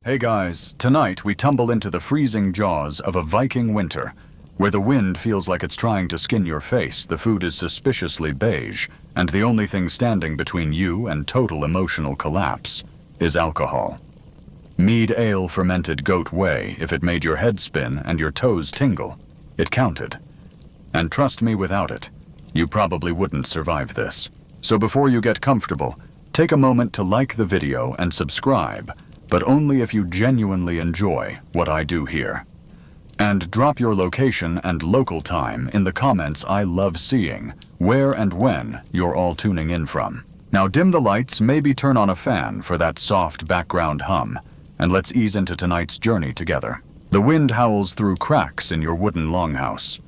Hey guys, tonight we tumble into the freezing jaws of a Viking winter, where the wind feels like it's trying to skin your face, the food is suspiciously beige, and the only thing standing between you and total emotional collapse is alcohol. Mead ale fermented goat whey, if it made your head spin and your toes tingle, it counted. And trust me, without it, you probably wouldn't survive this. So before you get comfortable, take a moment to like the video and subscribe, but only if you genuinely enjoy what I do here. And drop your location and local time in the comments. I love seeing where and when you're all tuning in from. Now dim the lights, maybe turn on a fan for that soft background hum, and let's ease into tonight's journey together. The wind howls through cracks in your wooden longhouse.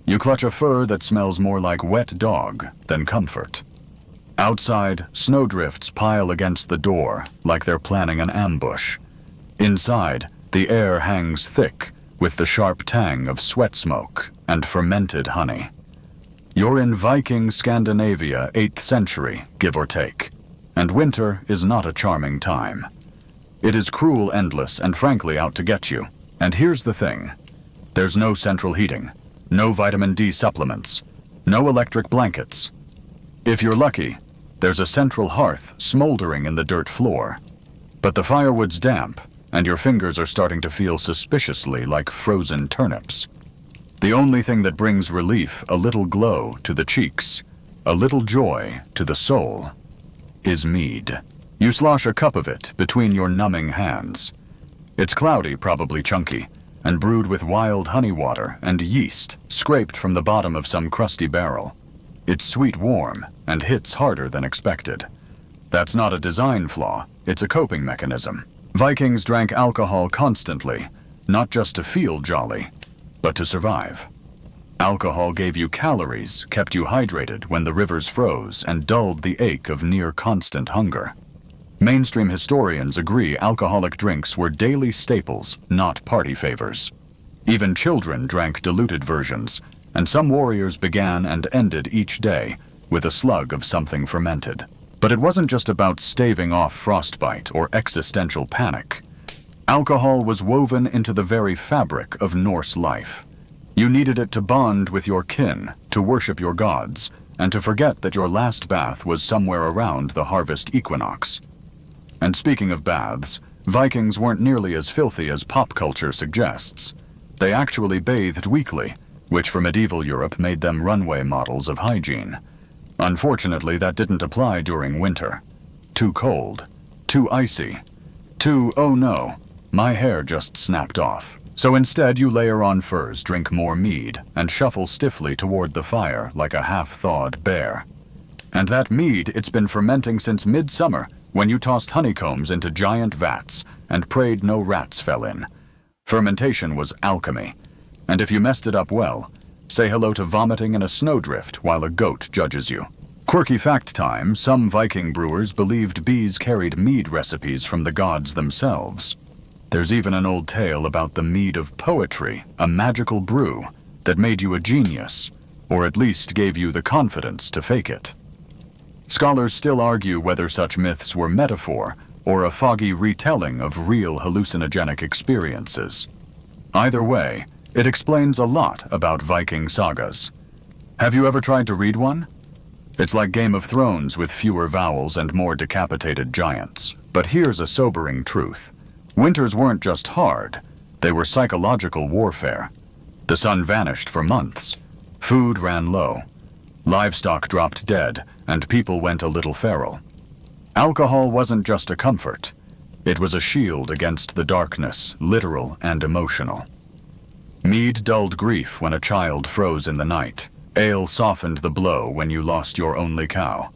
You clutch a fur that smells more like wet dog than comfort. Outside, snowdrifts pile against the door like they're planning an ambush. Inside, the air hangs thick with the sharp tang of sweat smoke and fermented honey. You're in Viking Scandinavia, 8th century, give or take. And winter is not a charming time. It is cruel, endless, and frankly out to get you. And here's the thing. There's no central heating, no vitamin D supplements, no electric blankets. If you're lucky, there's a central hearth smoldering in the dirt floor. But the firewood's damp, and your fingers are starting to feel suspiciously like frozen turnips. The only thing that brings relief, a little glow to the cheeks, a little joy to the soul, is mead. You slosh a cup of it between your numbing hands. It's cloudy, probably chunky, and brewed with wild honey water and yeast scraped from the bottom of some crusty barrel. It's sweet warm and hits harder than expected. That's not a design flaw, it's a coping mechanism. Vikings drank alcohol constantly, not just to feel jolly, but to survive. Alcohol gave you calories, kept you hydrated when the rivers froze, and dulled the ache of near-constant hunger. Mainstream historians agree alcoholic drinks were daily staples, not party favors. Even children drank diluted versions, and some warriors began and ended each day with a slug of something fermented. But it wasn't just about staving off frostbite or existential panic. Alcohol was woven into the very fabric of Norse life. You needed it to bond with your kin, to worship your gods, and to forget that your last bath was somewhere around the harvest equinox. And speaking of baths, Vikings weren't nearly as filthy as pop culture suggests. They actually bathed weekly, which for medieval Europe made them runway models of hygiene. Unfortunately, that didn't apply during winter. Too cold, too icy, too, oh no, my hair just snapped off. So instead you layer on furs, drink more mead, and shuffle stiffly toward the fire like a half-thawed bear. And that mead, it's been fermenting since midsummer, when you tossed honeycombs into giant vats and prayed no rats fell in. Fermentation was alchemy. And if you messed it up well, say hello to vomiting in a snowdrift while a goat judges you. Quirky fact time, some Viking brewers believed bees carried mead recipes from the gods themselves. There's even an old tale about the mead of poetry, a magical brew that made you a genius, or at least gave you the confidence to fake it. Scholars still argue whether such myths were metaphor or a foggy retelling of real hallucinogenic experiences. Either way, it explains a lot about Viking sagas. Have you ever tried to read one? It's like Game of Thrones with fewer vowels and more decapitated giants. But here's a sobering truth. Winters weren't just hard, they were psychological warfare. The sun vanished for months. Food ran low. Livestock dropped dead, and people went a little feral. Alcohol wasn't just a comfort. It was a shield against the darkness, literal and emotional. Mead dulled grief when a child froze in the night. Ale softened the blow when you lost your only cow.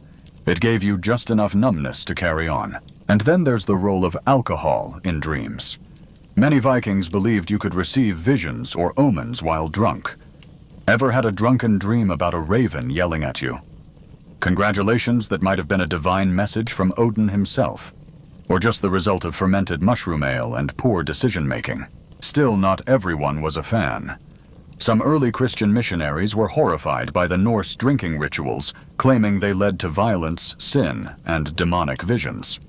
It gave you just enough numbness to carry on. And then there's the role of alcohol in dreams. Many Vikings believed you could receive visions or omens while drunk. Ever had a drunken dream about a raven yelling at you? Congratulations, that might have been a divine message from Odin himself. Or just the result of fermented mushroom ale and poor decision-making. Still, not everyone was a fan. Some early Christian missionaries were horrified by the Norse drinking rituals, claiming they led to violence, sin, and demonic visions.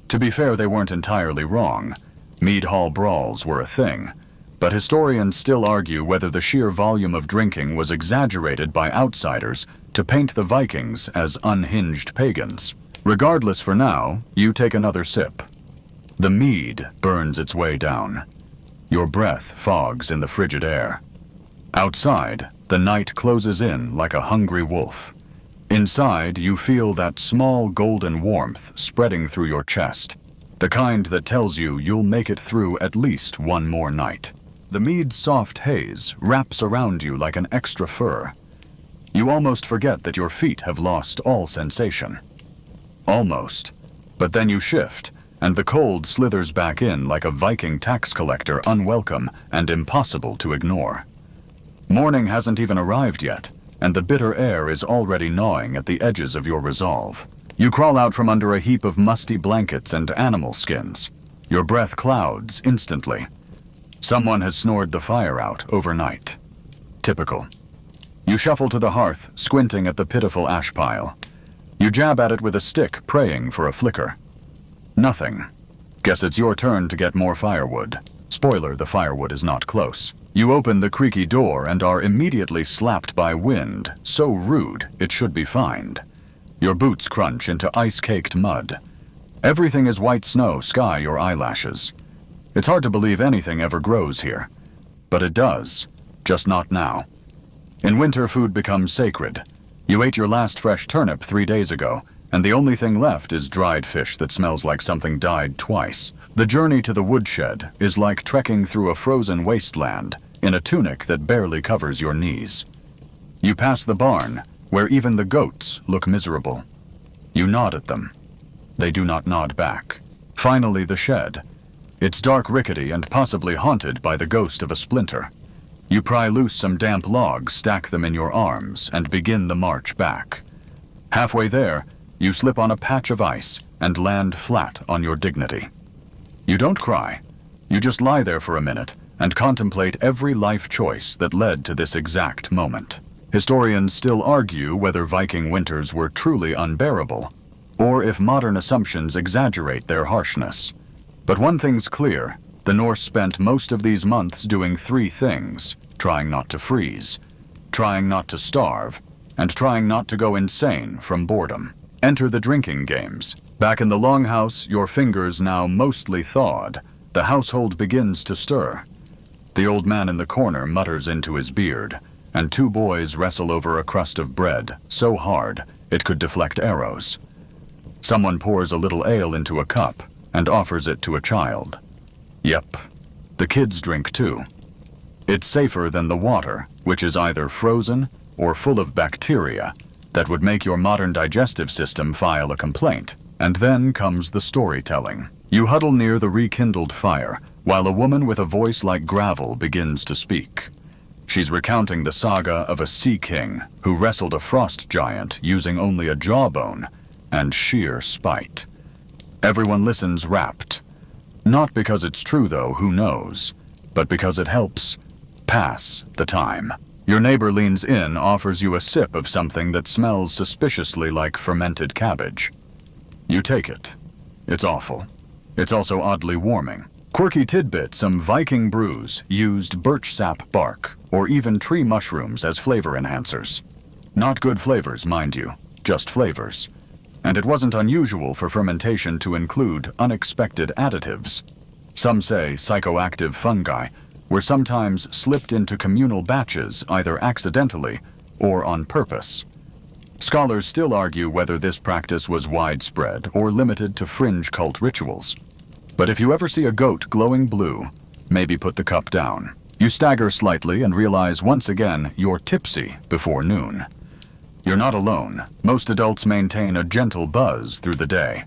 To be fair, they weren't entirely wrong. Mead hall brawls were a thing, but historians still argue whether the sheer volume of drinking was exaggerated by outsiders to paint the Vikings as unhinged pagans. Regardless, for now, you take another sip. The mead burns its way down. Your breath fogs in the frigid air. Outside, the night closes in like a hungry wolf. Inside, you feel that small golden warmth spreading through your chest, the kind that tells you you'll make it through at least one more night. The mead's soft haze wraps around you like an extra fur. You almost forget that your feet have lost all sensation. Almost. But then you shift, and the cold slithers back in like a Viking tax collector, unwelcome and impossible to ignore. Morning hasn't even arrived yet, and the bitter air is already gnawing at the edges of your resolve. You crawl out from under a heap of musty blankets and animal skins. Your breath clouds instantly. Someone has snored the fire out overnight. Typical. You shuffle to the hearth, squinting at the pitiful ash pile. You jab at it with a stick, praying for a flicker. Nothing. Guess it's your turn to get more firewood. Spoiler, the firewood is not close. You open the creaky door and are immediately slapped by wind, so rude it should be fined. Your boots crunch into ice-caked mud. Everything is white snow, sky your eyelashes. It's hard to believe anything ever grows here. But it does, just not now. In winter, food becomes sacred. You ate your last fresh turnip 3 days ago, and the only thing left is dried fish that smells like something died twice. The journey to the woodshed is like trekking through a frozen wasteland in a tunic that barely covers your knees. You pass the barn, where even the goats look miserable. You nod at them. They do not nod back. Finally, the shed. It's dark, rickety, and possibly haunted by the ghost of a splinter. You pry loose some damp logs, stack them in your arms, and begin the march back. Halfway there, you slip on a patch of ice and land flat on your dignity. You don't cry. You just lie there for a minute and contemplate every life choice that led to this exact moment. Historians still argue whether Viking winters were truly unbearable, or if modern assumptions exaggerate their harshness. But one thing's clear, the Norse spent most of these months doing 3 things: trying not to freeze, trying not to starve, and trying not to go insane from boredom. Enter the drinking games. Back in the longhouse, your fingers now mostly thawed, the household begins to stir. The old man in the corner mutters into his beard, and 2 boys wrestle over a crust of bread so hard it could deflect arrows. Someone pours a little ale into a cup and offers it to a child. Yep, the kids drink too. It's safer than the water, which is either frozen or full of bacteria that would make your modern digestive system file a complaint. And then comes the storytelling. You huddle near the rekindled fire, while a woman with a voice like gravel begins to speak. She's recounting the saga of a sea king who wrestled a frost giant using only a jawbone and sheer spite. Everyone listens rapt. Not because it's true, though, who knows, but because it helps pass the time. Your neighbor leans in, offers you a sip of something that smells suspiciously like fermented cabbage. You take it. It's awful. It's also oddly warming. Quirky tidbit, some Viking brews used birch sap bark or even tree mushrooms as flavor enhancers. Not good flavors, mind you, just flavors. And it wasn't unusual for fermentation to include unexpected additives. Some say psychoactive fungi were sometimes slipped into communal batches either accidentally or on purpose. Scholars still argue whether this practice was widespread or limited to fringe cult rituals. But if you ever see a goat glowing blue, maybe put the cup down. You stagger slightly and realize once again you're tipsy before noon. You're not alone. Most adults maintain a gentle buzz through the day.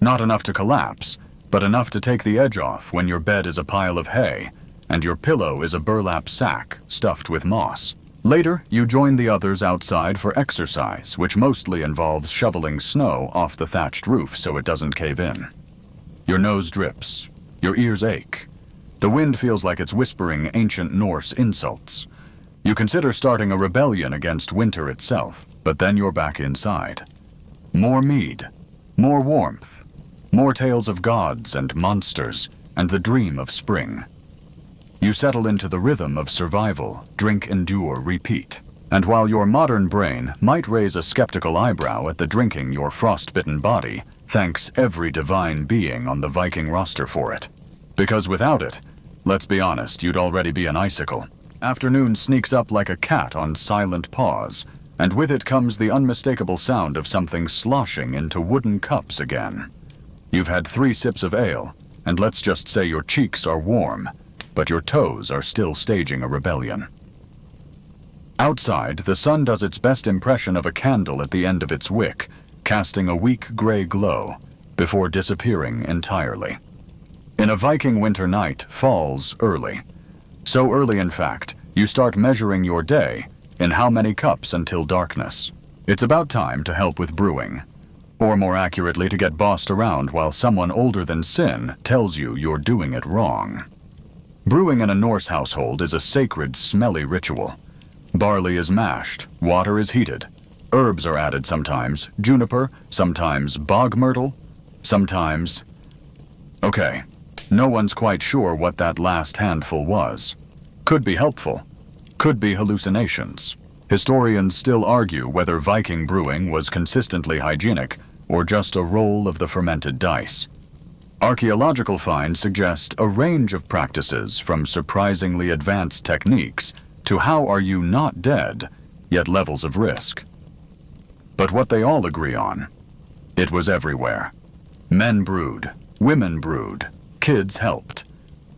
Not enough to collapse, but enough to take the edge off when your bed is a pile of hay and your pillow is a burlap sack stuffed with moss. Later, you join the others outside for exercise, which mostly involves shoveling snow off the thatched roof so it doesn't cave in. Your nose drips. Your ears ache. The wind feels like it's whispering ancient Norse insults. You consider starting a rebellion against winter itself, but then you're back inside. More mead, more warmth, More tales of gods and monsters, and the dream of spring. You settle into the rhythm of survival, drink, endure, repeat. And while your modern brain might raise a skeptical eyebrow at the drinking your frostbitten body, thanks every divine being on the Viking roster for it. Because without it, let's be honest, you'd already be an icicle. Afternoon sneaks up like a cat on silent paws, and with it comes the unmistakable sound of something sloshing into wooden cups again. You've had 3 sips of ale, and let's just say your cheeks are warm, but your toes are still staging a rebellion. Outside, the sun does its best impression of a candle at the end of its wick, casting a weak gray glow, before disappearing entirely. In a Viking winter night falls early. So early, in fact, you start measuring your day in how many cups until darkness. It's about time to help with brewing. Or more accurately, to get bossed around while someone older than Sin tells you you're doing it wrong. Brewing in a Norse household is a sacred, smelly ritual. Barley is mashed, water is heated, herbs are added sometimes, juniper, sometimes bog myrtle, sometimes... Okay, no one's quite sure what that last handful was. Could be helpful, could be hallucinations. Historians still argue whether Viking brewing was consistently hygienic or just a roll of the fermented dice. Archaeological finds suggest a range of practices, from surprisingly advanced techniques to how are you not dead, yet levels of risk. But what they all agree on, it was everywhere. Men brewed, women brewed, kids helped.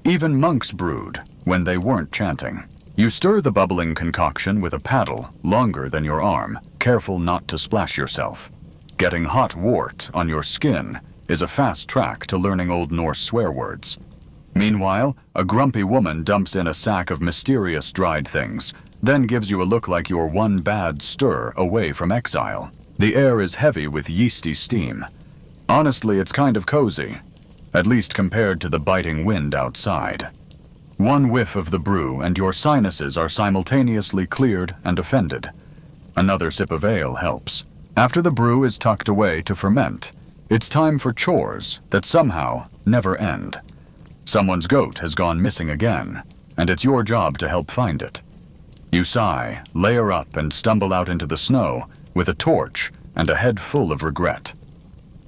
Even monks brewed when they weren't chanting. You stir the bubbling concoction with a paddle longer than your arm, careful not to splash yourself. Getting hot wart on your skin is a fast track to learning Old Norse swear words. Meanwhile, a grumpy woman dumps in a sack of mysterious dried things, then gives you a look like you're one bad stir away from exile. The air is heavy with yeasty steam. Honestly, it's kind of cozy, at least compared to the biting wind outside. One whiff of the brew and your sinuses are simultaneously cleared and offended. Another sip of ale helps. After the brew is tucked away to ferment, it's time for chores that somehow never end. Someone's goat has gone missing again, and it's your job to help find it. You sigh, layer up, and stumble out into the snow with a torch and a head full of regret.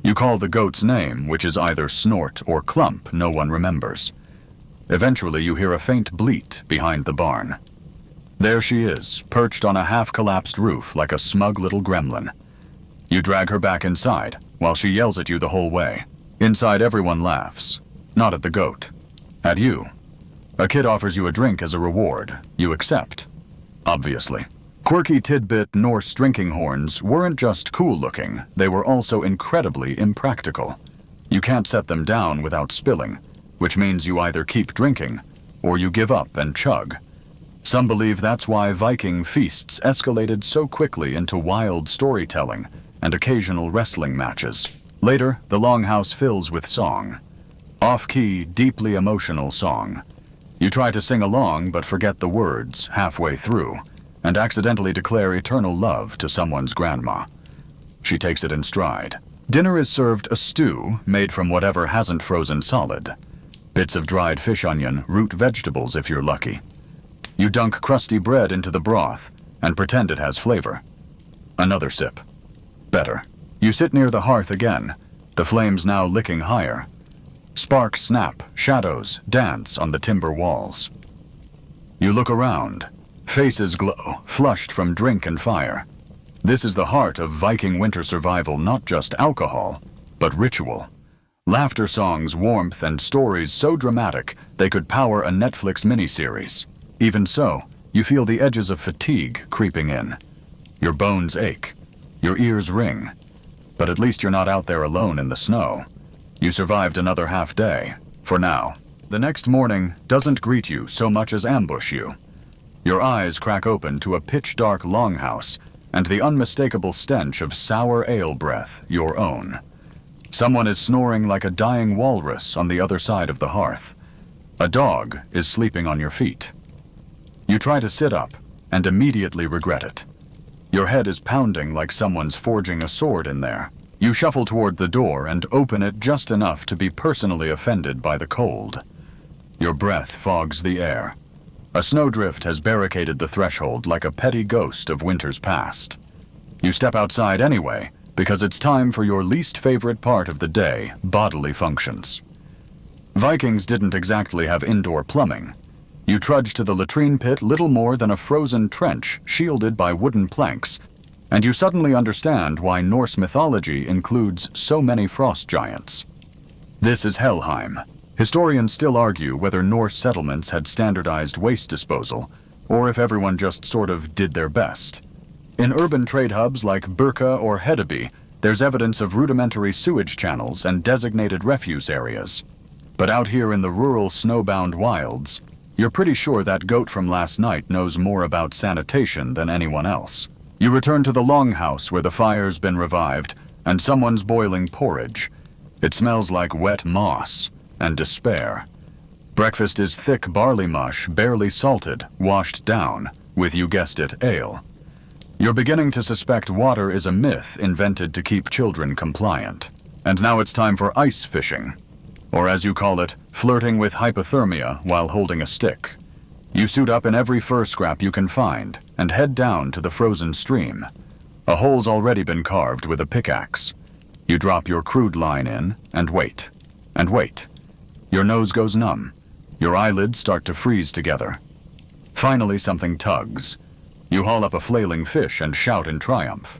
You call the goat's name, which is either Snort or Clump, no one remembers. Eventually, you hear a faint bleat behind the barn. There she is, perched on a half-collapsed roof like a smug little gremlin. You drag her back inside, while she yells at you the whole way. Inside, everyone laughs. Not at the goat. At you. A kid offers you a drink as a reward. You accept. Obviously. Quirky tidbit Norse drinking horns weren't just cool-looking, they were also incredibly impractical. You can't set them down without spilling, which means you either keep drinking, or you give up and chug. Some believe that's why Viking feasts escalated so quickly into wild storytelling and occasional wrestling matches. Later, the longhouse fills with song. Off-key, deeply emotional song. You try to sing along but forget the words halfway through, and accidentally declare eternal love to someone's grandma. She takes it in stride. Dinner is served a stew made from whatever hasn't frozen solid. Bits of dried fish onion, root vegetables if you're lucky. You dunk crusty bread into the broth and pretend it has flavor. Another sip. Better. You sit near the hearth again, the flames now licking higher. Sparks snap, shadows dance on the timber walls. You look around. Faces glow, flushed from drink and fire. This is the heart of Viking winter survival, not just alcohol, but ritual. Laughter songs, warmth, and stories so dramatic they could power a Netflix miniseries. Even so, you feel the edges of fatigue creeping in. Your bones ache. Your ears ring. But at least you're not out there alone in the snow. You survived another half day, for now. The next morning doesn't greet you so much as ambush you. Your eyes crack open to a pitch-dark longhouse and the unmistakable stench of sour ale breath, your own. Someone is snoring like a dying walrus on the other side of the hearth. A dog is sleeping on your feet. You try to sit up and immediately regret it. Your head is pounding like someone's forging a sword in there. You shuffle toward the door and open it just enough to be personally offended by the cold. Your breath fogs the air. A snowdrift has barricaded the threshold like a petty ghost of winter's past. You step outside anyway, because it's time for your least favorite part of the day, bodily functions. Vikings didn't exactly have indoor plumbing. You trudge to the latrine pit little more than a frozen trench shielded by wooden planks, and you suddenly understand why Norse mythology includes so many frost giants. This is Helheim. Historians still argue whether Norse settlements had standardized waste disposal, or if everyone just sort of did their best. In urban trade hubs like Birka or Hedeby, there's evidence of rudimentary sewage channels and designated refuse areas. But out here in the rural snowbound wilds, you're pretty sure that goat from last night knows more about sanitation than anyone else. You return to the longhouse where the fire's been revived and someone's boiling porridge. It smells like wet moss and despair. Breakfast is thick barley mush, barely salted, washed down, with, you guessed it, ale. You're beginning to suspect water is a myth invented to keep children compliant. And now it's time for ice fishing. Or as you call it, flirting with hypothermia while holding a stick. You suit up in every fur scrap you can find and head down to the frozen stream. A hole's already been carved with a pickaxe. You drop your crude line in and wait. And wait. Your nose goes numb. Your eyelids start to freeze together. Finally, something tugs. You haul up a flailing fish and shout in triumph.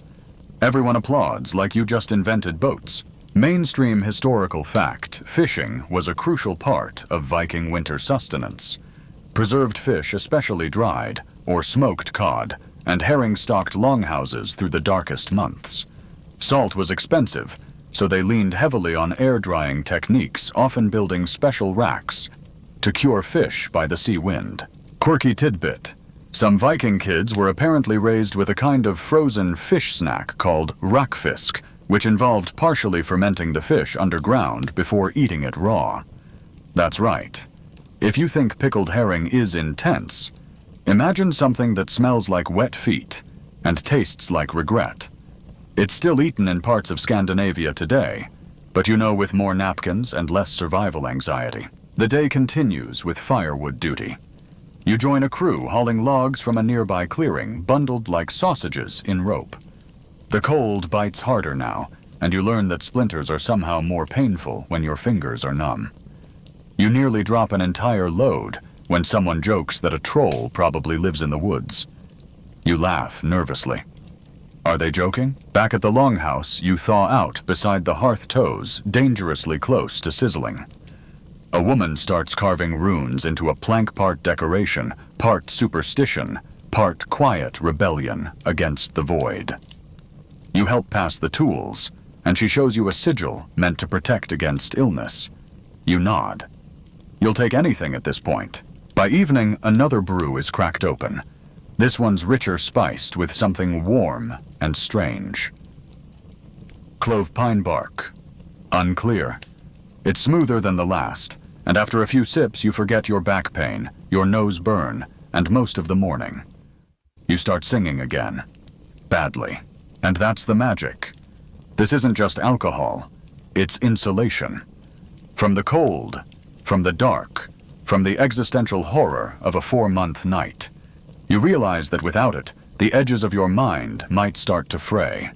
Everyone applauds like you just invented boats. Mainstream historical fact, fishing was a crucial part of Viking winter sustenance. Preserved fish, especially dried, or smoked cod, and herring stocked longhouses through the darkest months. Salt was expensive, so they leaned heavily on air-drying techniques, often building special racks to cure fish by the sea wind. Quirky tidbit. Some Viking kids were apparently raised with a kind of frozen fish snack called rakfisk, which involved partially fermenting the fish underground before eating it raw. That's right. If you think pickled herring is intense, imagine something that smells like wet feet and tastes like regret. It's still eaten in parts of Scandinavia today, but you know, with more napkins and less survival anxiety. The day continues with firewood duty. You join a crew hauling logs from a nearby clearing, bundled like sausages in rope. The cold bites harder now, and you learn that splinters are somehow more painful when your fingers are numb. You nearly drop an entire load when someone jokes that a troll probably lives in the woods. You laugh nervously. Are they joking? Back at the longhouse, you thaw out beside the hearth toes, dangerously close to sizzling. A woman starts carving runes into a plank part decoration, part superstition, part quiet rebellion against the void. You help pass the tools, and she shows you a sigil meant to protect against illness. You nod. You'll take anything at this point. By evening, another brew is cracked open. This one's richer spiced with something warm and strange. Clove pine bark. Unclear. It's smoother than the last, and after a few sips you forget your back pain, your nose burn, and most of the morning. You start singing again. Badly. And that's the magic. This isn't just alcohol, it's insulation. From the cold, from the dark, from the existential horror of a 4-month night. You realize that without it, the edges of your mind might start to fray.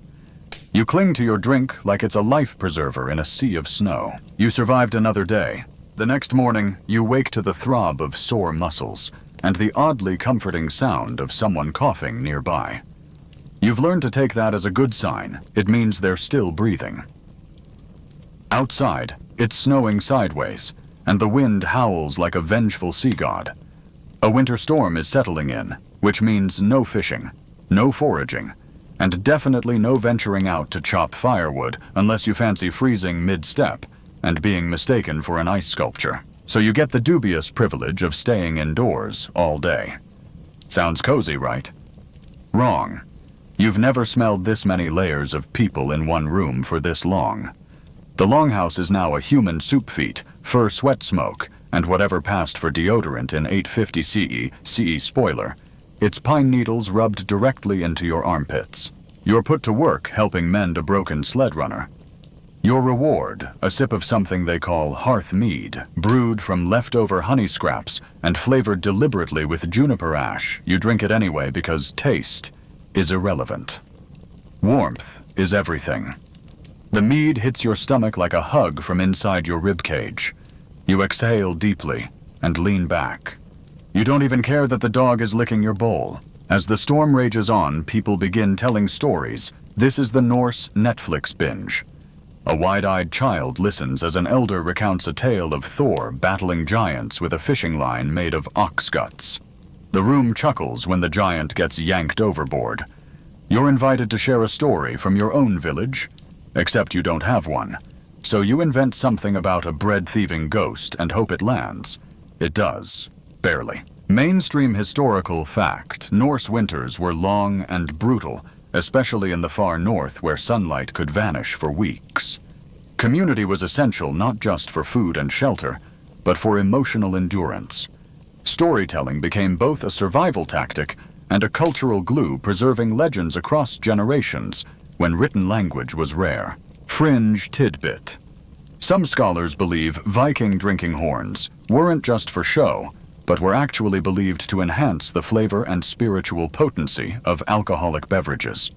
You cling to your drink like it's a life preserver in a sea of snow. You survived another day. The next morning, you wake to the throb of sore muscles and the oddly comforting sound of someone coughing nearby. You've learned to take that as a good sign. It means they're still breathing. Outside, it's snowing sideways, and the wind howls like a vengeful sea god. A winter storm is settling in, which means no fishing, no foraging, and definitely no venturing out to chop firewood unless you fancy freezing mid-step and being mistaken for an ice sculpture. So you get the dubious privilege of staying indoors all day. Sounds cozy, right? Wrong. You've never smelled this many layers of people in one room for this long. The longhouse is now a human soup feat, fur sweat smoke, and whatever passed for deodorant in 850 CE spoiler. It's pine needles rubbed directly into your armpits. You're put to work helping mend a broken sled runner, Your reward, a sip of something they call hearth mead, brewed from leftover honey scraps and flavored deliberately with juniper ash. You drink it anyway because taste is irrelevant. Warmth is everything. The mead hits your stomach like a hug from inside your ribcage. You exhale deeply and lean back. You don't even care that the dog is licking your bowl. As the storm rages on, people begin telling stories. This is the Norse Netflix binge. A wide-eyed child listens as an elder recounts a tale of Thor battling giants with a fishing line made of ox guts. The room chuckles when the giant gets yanked overboard. You're invited to share a story from your own village, except you don't have one. So you invent something about a bread-thieving ghost and hope it lands. It does. Barely. Mainstream historical fact: Norse winters were long and brutal, especially in the far north where sunlight could vanish for weeks. Community was essential not just for food and shelter, but for emotional endurance. Storytelling became both a survival tactic and a cultural glue, preserving legends across generations when written language was rare. Fringe tidbit. Some scholars believe Viking drinking horns weren't just for show, but were actually believed to enhance the flavor and spiritual potency of alcoholic beverages.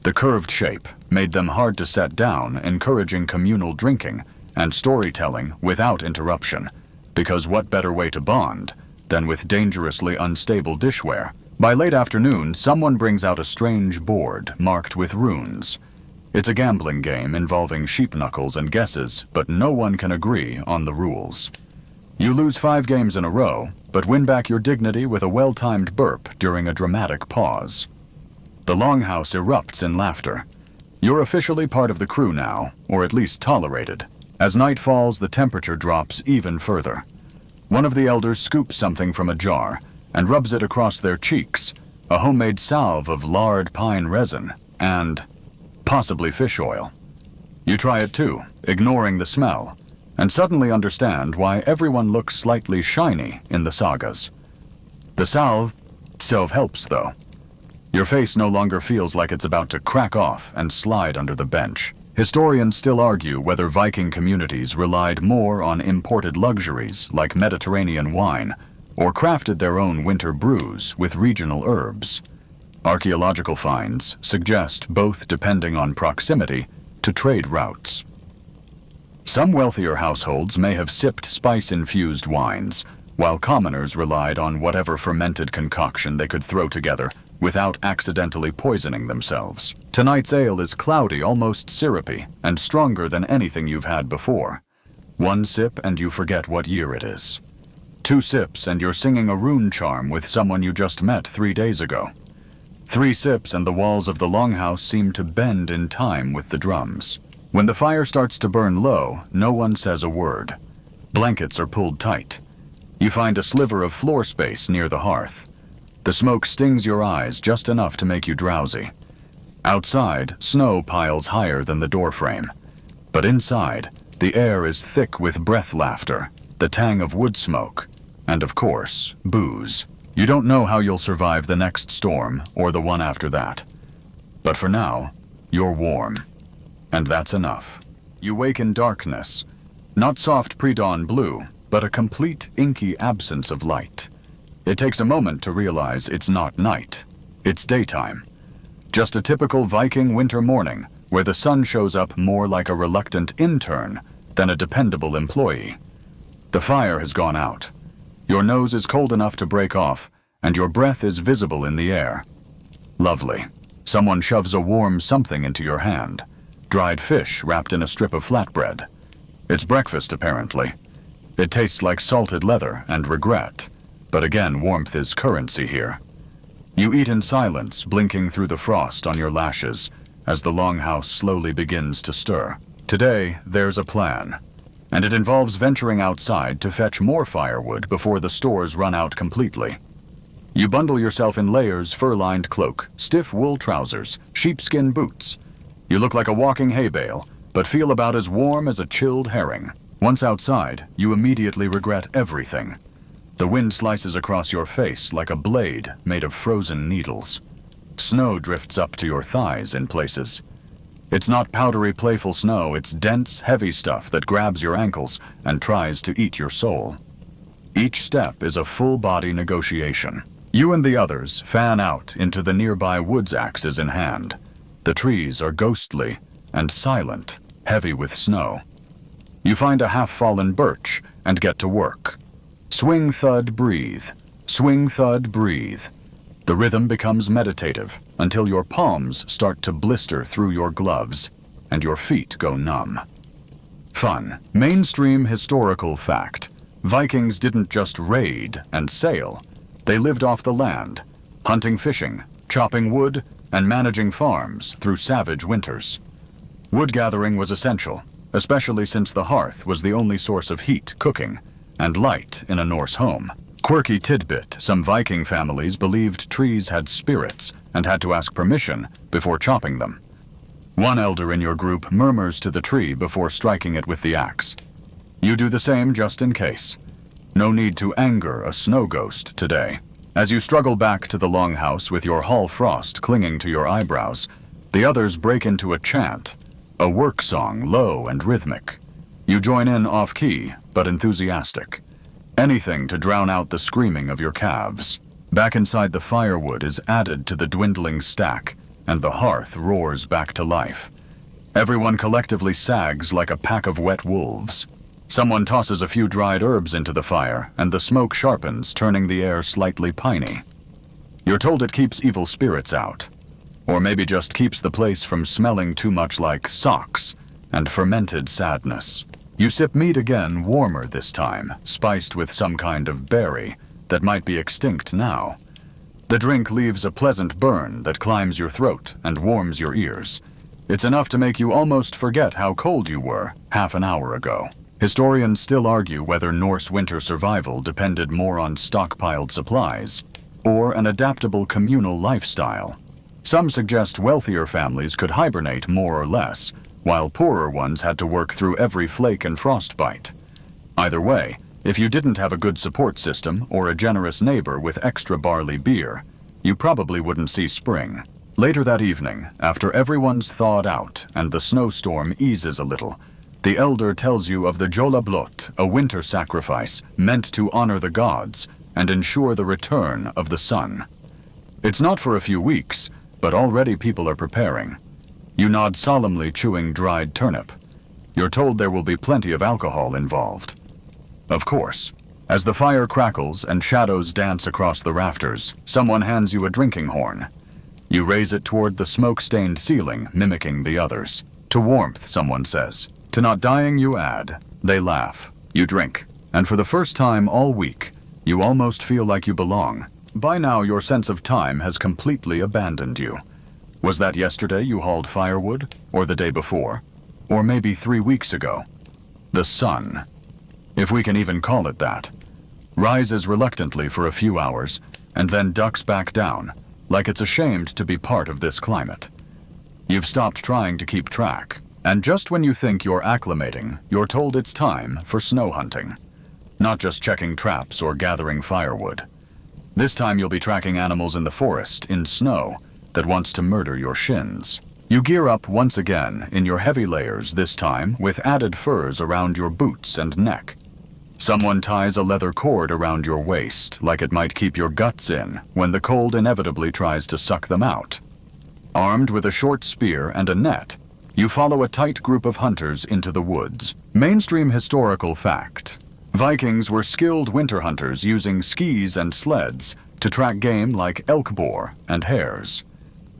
The curved shape made them hard to set down, encouraging communal drinking and storytelling without interruption, because what better way to bond than with dangerously unstable dishware? By late afternoon, someone brings out a strange board marked with runes. It's a gambling game involving sheep knuckles and guesses, but no one can agree on the rules. You lose 5 games in a row, but win back your dignity with a well-timed burp during a dramatic pause. The longhouse erupts in laughter. You're officially part of the crew now, or at least tolerated. As night falls, the temperature drops even further. One of the elders scoops something from a jar and rubs it across their cheeks, a homemade salve of lard pine resin and possibly fish oil. You try it too, ignoring the smell, and suddenly understand why everyone looks slightly shiny in the sagas. The salve helps, though. Your face no longer feels like it's about to crack off and slide under the bench. Historians still argue whether Viking communities relied more on imported luxuries like Mediterranean wine or crafted their own winter brews with regional herbs. Archaeological finds suggest both, depending on proximity to trade routes. Some wealthier households may have sipped spice-infused wines, while commoners relied on whatever fermented concoction they could throw together without accidentally poisoning themselves. Tonight's ale is cloudy, almost syrupy, and stronger than anything you've had before. 1 sip and you forget what year it is. 2 sips and you're singing a rune charm with someone you just met 3 days ago. 3 sips and the walls of the longhouse seem to bend in time with the drums. When the fire starts to burn low, no one says a word. Blankets are pulled tight. You find a sliver of floor space near the hearth. The smoke stings your eyes just enough to make you drowsy. Outside, snow piles higher than the doorframe. But inside, the air is thick with breath laughter, the tang of wood smoke, and of course, booze. You don't know how you'll survive the next storm or the one after that. But for now, you're warm. And that's enough. You wake in darkness. Not soft pre-dawn blue, but a complete inky absence of light. It takes a moment to realize it's not night. It's daytime. Just a typical Viking winter morning where the sun shows up more like a reluctant intern than a dependable employee. The fire has gone out. Your nose is cold enough to break off, and your breath is visible in the air. Lovely. Someone shoves a warm something into your hand. Dried fish wrapped in a strip of flatbread. It's breakfast, apparently. It tastes like salted leather and regret. But again, warmth is currency here. You eat in silence, blinking through the frost on your lashes as the longhouse slowly begins to stir. Today, there's a plan, and it involves venturing outside to fetch more firewood before the stores run out completely. You bundle yourself in layers, fur-lined cloak, stiff wool trousers, sheepskin boots. You look like a walking hay bale, but feel about as warm as a chilled herring. Once outside, you immediately regret everything. The wind slices across your face like a blade made of frozen needles. Snow drifts up to your thighs in places. It's not powdery, playful snow, it's dense, heavy stuff that grabs your ankles and tries to eat your soul. Each step is a full-body negotiation. You and the others fan out into the nearby woods, axes in hand. The trees are ghostly and silent, heavy with snow. You find a half-fallen birch and get to work. Swing, thud, breathe. Swing, thud, breathe. The rhythm becomes meditative until your palms start to blister through your gloves and your feet go numb. Fun. Mainstream historical fact. Vikings didn't just raid and sail. They lived off the land, hunting, fishing, chopping wood, and managing farms through savage winters. Wood gathering was essential, especially since the hearth was the only source of heat, cooking, and light in a Norse home. Quirky tidbit, some Viking families believed trees had spirits and had to ask permission before chopping them. One elder in your group murmurs to the tree before striking it with the axe. You do the same just in case. No need to anger a snow ghost today. As you struggle back to the longhouse with your hall frost clinging to your eyebrows, the others break into a chant, a work song, low and rhythmic. You join in off-key, but enthusiastic. Anything to drown out the screaming of your calves. Back inside, the firewood is added to the dwindling stack, and the hearth roars back to life. Everyone collectively sags like a pack of wet wolves. Someone tosses a few dried herbs into the fire, and the smoke sharpens, turning the air slightly piney. You're told it keeps evil spirits out, or maybe just keeps the place from smelling too much like socks and fermented sadness. You sip mead again, warmer this time, spiced with some kind of berry that might be extinct now. The drink leaves a pleasant burn that climbs your throat and warms your ears. It's enough to make you almost forget how cold you were half an hour ago. Historians still argue whether Norse winter survival depended more on stockpiled supplies or an adaptable communal lifestyle. Some suggest wealthier families could hibernate more or less, while poorer ones had to work through every flake and frostbite. Either way, if you didn't have a good support system or a generous neighbor with extra barley beer, you probably wouldn't see spring. Later that evening, after everyone's thawed out and the snowstorm eases a little, the elder tells you of the Jolablot, a winter sacrifice meant to honor the gods and ensure the return of the sun. It's not for a few weeks, but already people are preparing. You nod solemnly, chewing dried turnip. You're told there will be plenty of alcohol involved. Of course. As the fire crackles and shadows dance across the rafters, someone hands you a drinking horn. You raise it toward the smoke-stained ceiling, mimicking the others. To warmth, someone says. To not dying, you add. They laugh. You drink. And for the first time all week, you almost feel like you belong. By now, your sense of time has completely abandoned you. Was that yesterday you hauled firewood? Or the day before? Or maybe 3 weeks ago? The sun, if we can even call it that, rises reluctantly for a few hours and then ducks back down, like it's ashamed to be part of this climate. You've stopped trying to keep track, and just when you think you're acclimating, you're told it's time for snow hunting. Not just checking traps or gathering firewood. This time you'll be tracking animals in the forest, in snow, that wants to murder your shins. You gear up once again in your heavy layers, this time with added furs around your boots and neck. Someone ties a leather cord around your waist, like it might keep your guts in when the cold inevitably tries to suck them out. Armed with a short spear and a net, you follow a tight group of hunters into the woods. Mainstream historical fact. Vikings were skilled winter hunters using skis and sleds to track game like elk, boar, and hares.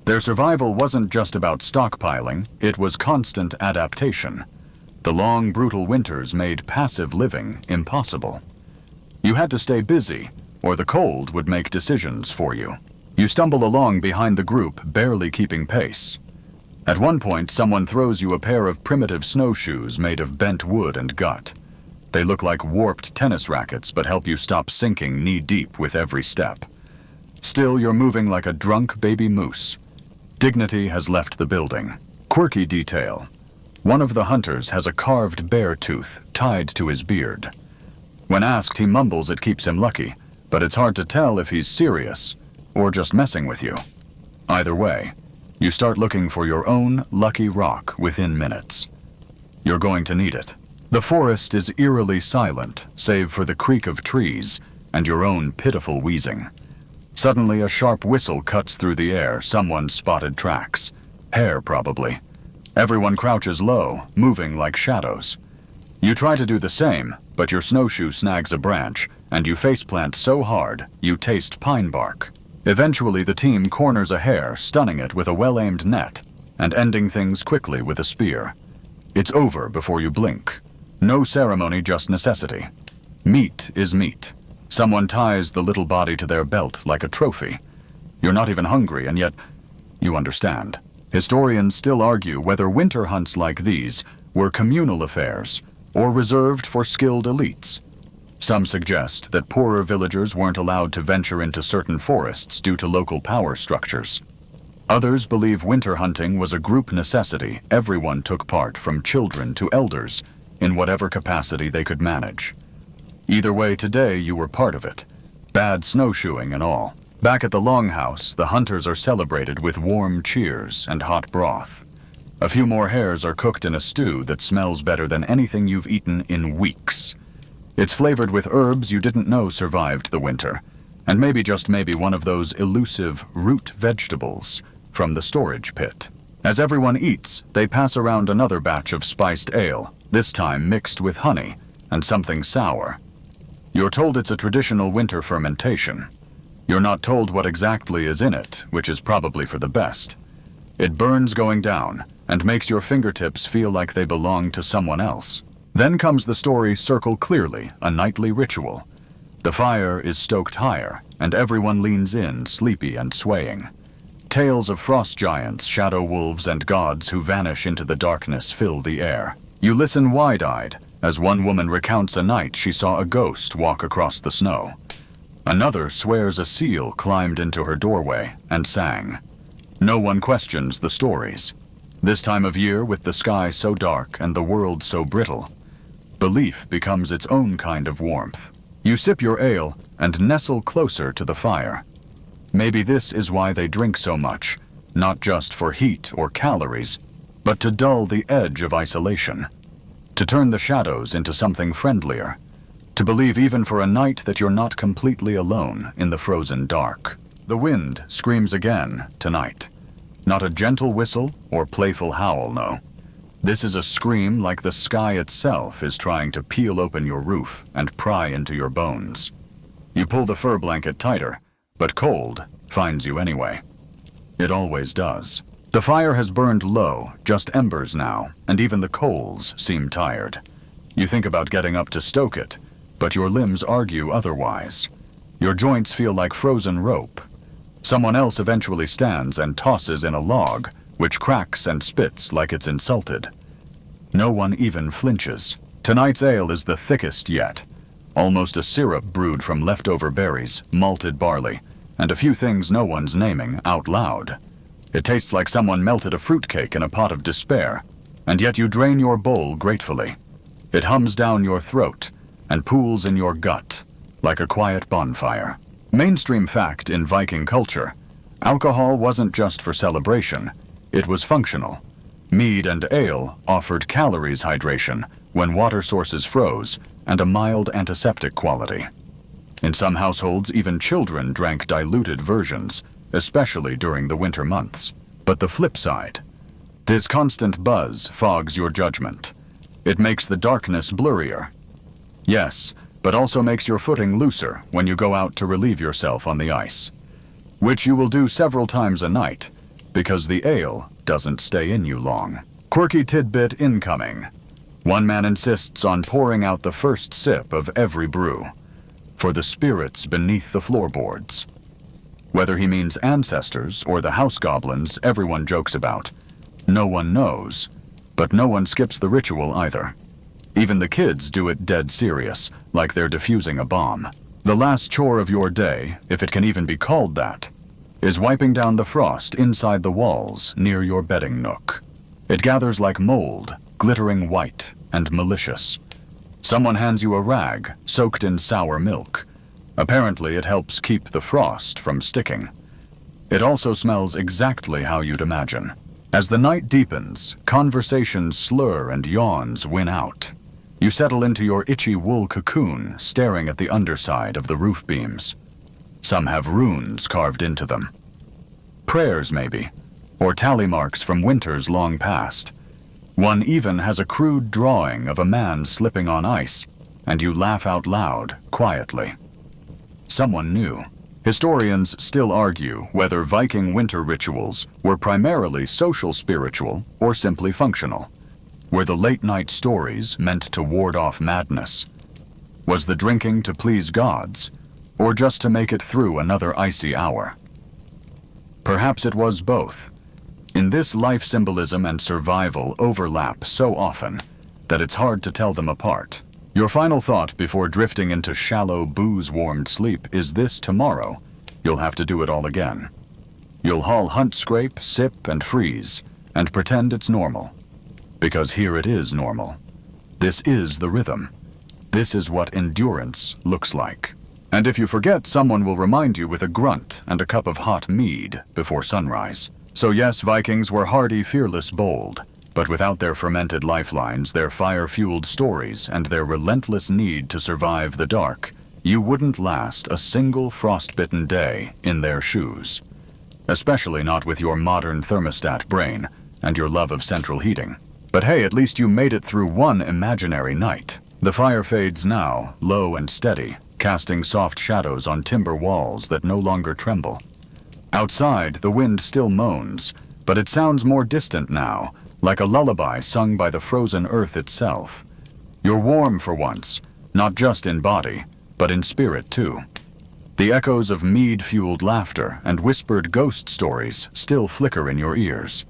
Their survival wasn't just about stockpiling, it was constant adaptation. The long, brutal winters made passive living impossible. You had to stay busy, or the cold would make decisions for you. You stumble along behind the group, barely keeping pace. At one point, someone throws you a pair of primitive snowshoes made of bent wood and gut. They look like warped tennis rackets, but help you stop sinking knee-deep with every step. Still, you're moving like a drunk baby moose. Dignity has left the building. Quirky detail. One of the hunters has a carved bear tooth tied to his beard. When asked, he mumbles it keeps him lucky, but it's hard to tell if he's serious or just messing with you. Either way, You start looking for your own lucky rock within minutes. You're going to need it. The forest is eerily silent, save for the creak of trees and your own pitiful wheezing. Suddenly, a sharp whistle cuts through the air. Someone spotted tracks. Hare, probably. Everyone crouches low, moving like shadows. You try to do the same, but your snowshoe snags a branch, and you faceplant so hard, you taste pine bark. Eventually, the team corners a hare, stunning it with a well-aimed net, and ending things quickly with a spear. It's over before you blink. No ceremony, just necessity. Meat is meat. Someone ties the little body to their belt like a trophy. You're not even hungry, and yet you understand. Historians still argue whether winter hunts like these were communal affairs or reserved for skilled elites. Some suggest that poorer villagers weren't allowed to venture into certain forests due to local power structures. Others believe winter hunting was a group necessity. Everyone took part, from children to elders, in whatever capacity they could manage. Either way, today you were part of it. Bad snowshoeing and all. Back at the longhouse, the hunters are celebrated with warm cheers and hot broth. A few more hares are cooked in a stew that smells better than anything you've eaten in weeks. It's flavored with herbs you didn't know survived the winter, and maybe, just maybe, one of those elusive root vegetables from the storage pit. As everyone eats, they pass around another batch of spiced ale, this time mixed with honey and something sour. You're told it's a traditional winter fermentation. You're not told what exactly is in it, which is probably for the best. It burns going down and makes your fingertips feel like they belong to someone else. Then comes the story Circle Clearly, a nightly ritual. The fire is stoked higher, and everyone leans in, sleepy and swaying. Tales of frost giants, shadow wolves, and gods who vanish into the darkness fill the air. You listen wide-eyed as one woman recounts a night she saw a ghost walk across the snow. Another swears a seal climbed into her doorway and sang. No one questions the stories. This time of year, with the sky so dark and the world so brittle, belief becomes its own kind of warmth. You sip your ale and nestle closer to the fire. Maybe this is why they drink so much, not just for heat or calories, but to dull the edge of isolation, to turn the shadows into something friendlier, to believe even for a night that you're not completely alone in the frozen dark. The wind screams again tonight. Not a gentle whistle or playful howl, no. This is a scream like the sky itself is trying to peel open your roof and pry into your bones. You pull the fur blanket tighter, but cold finds you anyway. It always does. The fire has burned low, just embers now, and even the coals seem tired. You think about getting up to stoke it, but your limbs argue otherwise. Your joints feel like frozen rope. Someone else eventually stands and tosses in a log, which cracks and spits like it's insulted. No one even flinches. Tonight's ale is the thickest yet. Almost a syrup brewed from leftover berries, malted barley, and a few things no one's naming out loud. It tastes like someone melted a fruitcake in a pot of despair, and yet you drain your bowl gratefully. It hums down your throat and pools in your gut like a quiet bonfire. Mainstream fact in Viking culture: alcohol wasn't just for celebration, it was functional. Mead and ale offered calories hydration when water sources froze, and a mild antiseptic quality. In some households, even children drank diluted versions, especially during the winter months. But the flip side: this constant buzz fogs your judgment. It makes the darkness blurrier. Yes, but also makes your footing looser when you go out to relieve yourself on the ice, which you will do several times a night, because the ale doesn't stay in you long. Quirky tidbit incoming. One man insists on pouring out the first sip of every brew, for the spirits beneath the floorboards. Whether he means ancestors or the house goblins everyone jokes about, no one knows, but no one skips the ritual either. Even the kids do it dead serious, like they're defusing a bomb. The last chore of your day, if it can even be called that, is wiping down the frost inside the walls near your bedding nook. It gathers like mold, glittering white and malicious. Someone hands you a rag soaked in sour milk. Apparently it helps keep the frost from sticking. It also smells exactly how you'd imagine. As the night deepens, conversations slur and yawns win out. You settle into your itchy wool cocoon, staring at the underside of the roof beams. Some have runes carved into them. Prayers, maybe, or tally marks from winters long past. One even has a crude drawing of a man slipping on ice, and you laugh out loud, quietly. Someone knew. Historians still argue whether Viking winter rituals were primarily social spiritual or simply functional. Were the late-night stories meant to ward off madness? Was the drinking to please gods, or just to make it through another icy hour? Perhaps it was both. In this, life symbolism and survival overlap so often that it's hard to tell them apart. Your final thought before drifting into shallow, booze-warmed sleep is this: tomorrow, you'll have to do it all again. You'll haul, hunt, scrape, sip, and freeze, and pretend it's normal. Because here it is normal. This is the rhythm. This is what endurance looks like. And if you forget, someone will remind you with a grunt and a cup of hot mead before sunrise. So yes, Vikings were hardy, fearless, bold. But without their fermented lifelines, their fire-fueled stories, and their relentless need to survive the dark, you wouldn't last a single frostbitten day in their shoes. Especially not with your modern thermostat brain and your love of central heating. But hey, at least you made it through one imaginary night. The fire fades now, low and steady, casting soft shadows on timber walls that no longer tremble. Outside, the wind still moans, but it sounds more distant now, like a lullaby sung by the frozen earth itself. You're warm for once, not just in body, but in spirit too. The echoes of mead-fueled laughter and whispered ghost stories still flicker in your ears.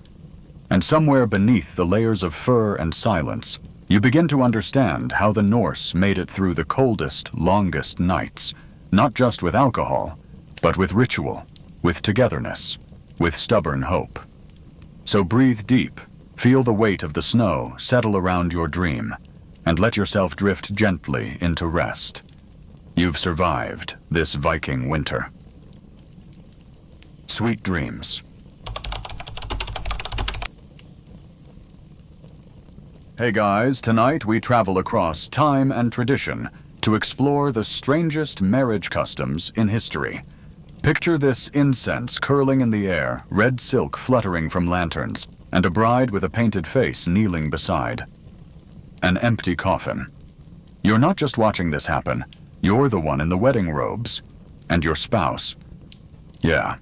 And somewhere beneath the layers of fur and silence, you begin to understand how the Norse made it through the coldest, longest nights, not just with alcohol, but with ritual, with togetherness, with stubborn hope. So breathe deep. Feel the weight of the snow settle around your dream, and let yourself drift gently into rest. You've survived this Viking winter. Sweet dreams. Hey guys, tonight we travel across time and tradition to explore the strangest marriage customs in history. Picture this: incense curling in the air, red silk fluttering from lanterns, and a bride with a painted face kneeling beside an empty coffin. You're not just watching this happen, you're the one in the wedding robes. And your spouse, yeah,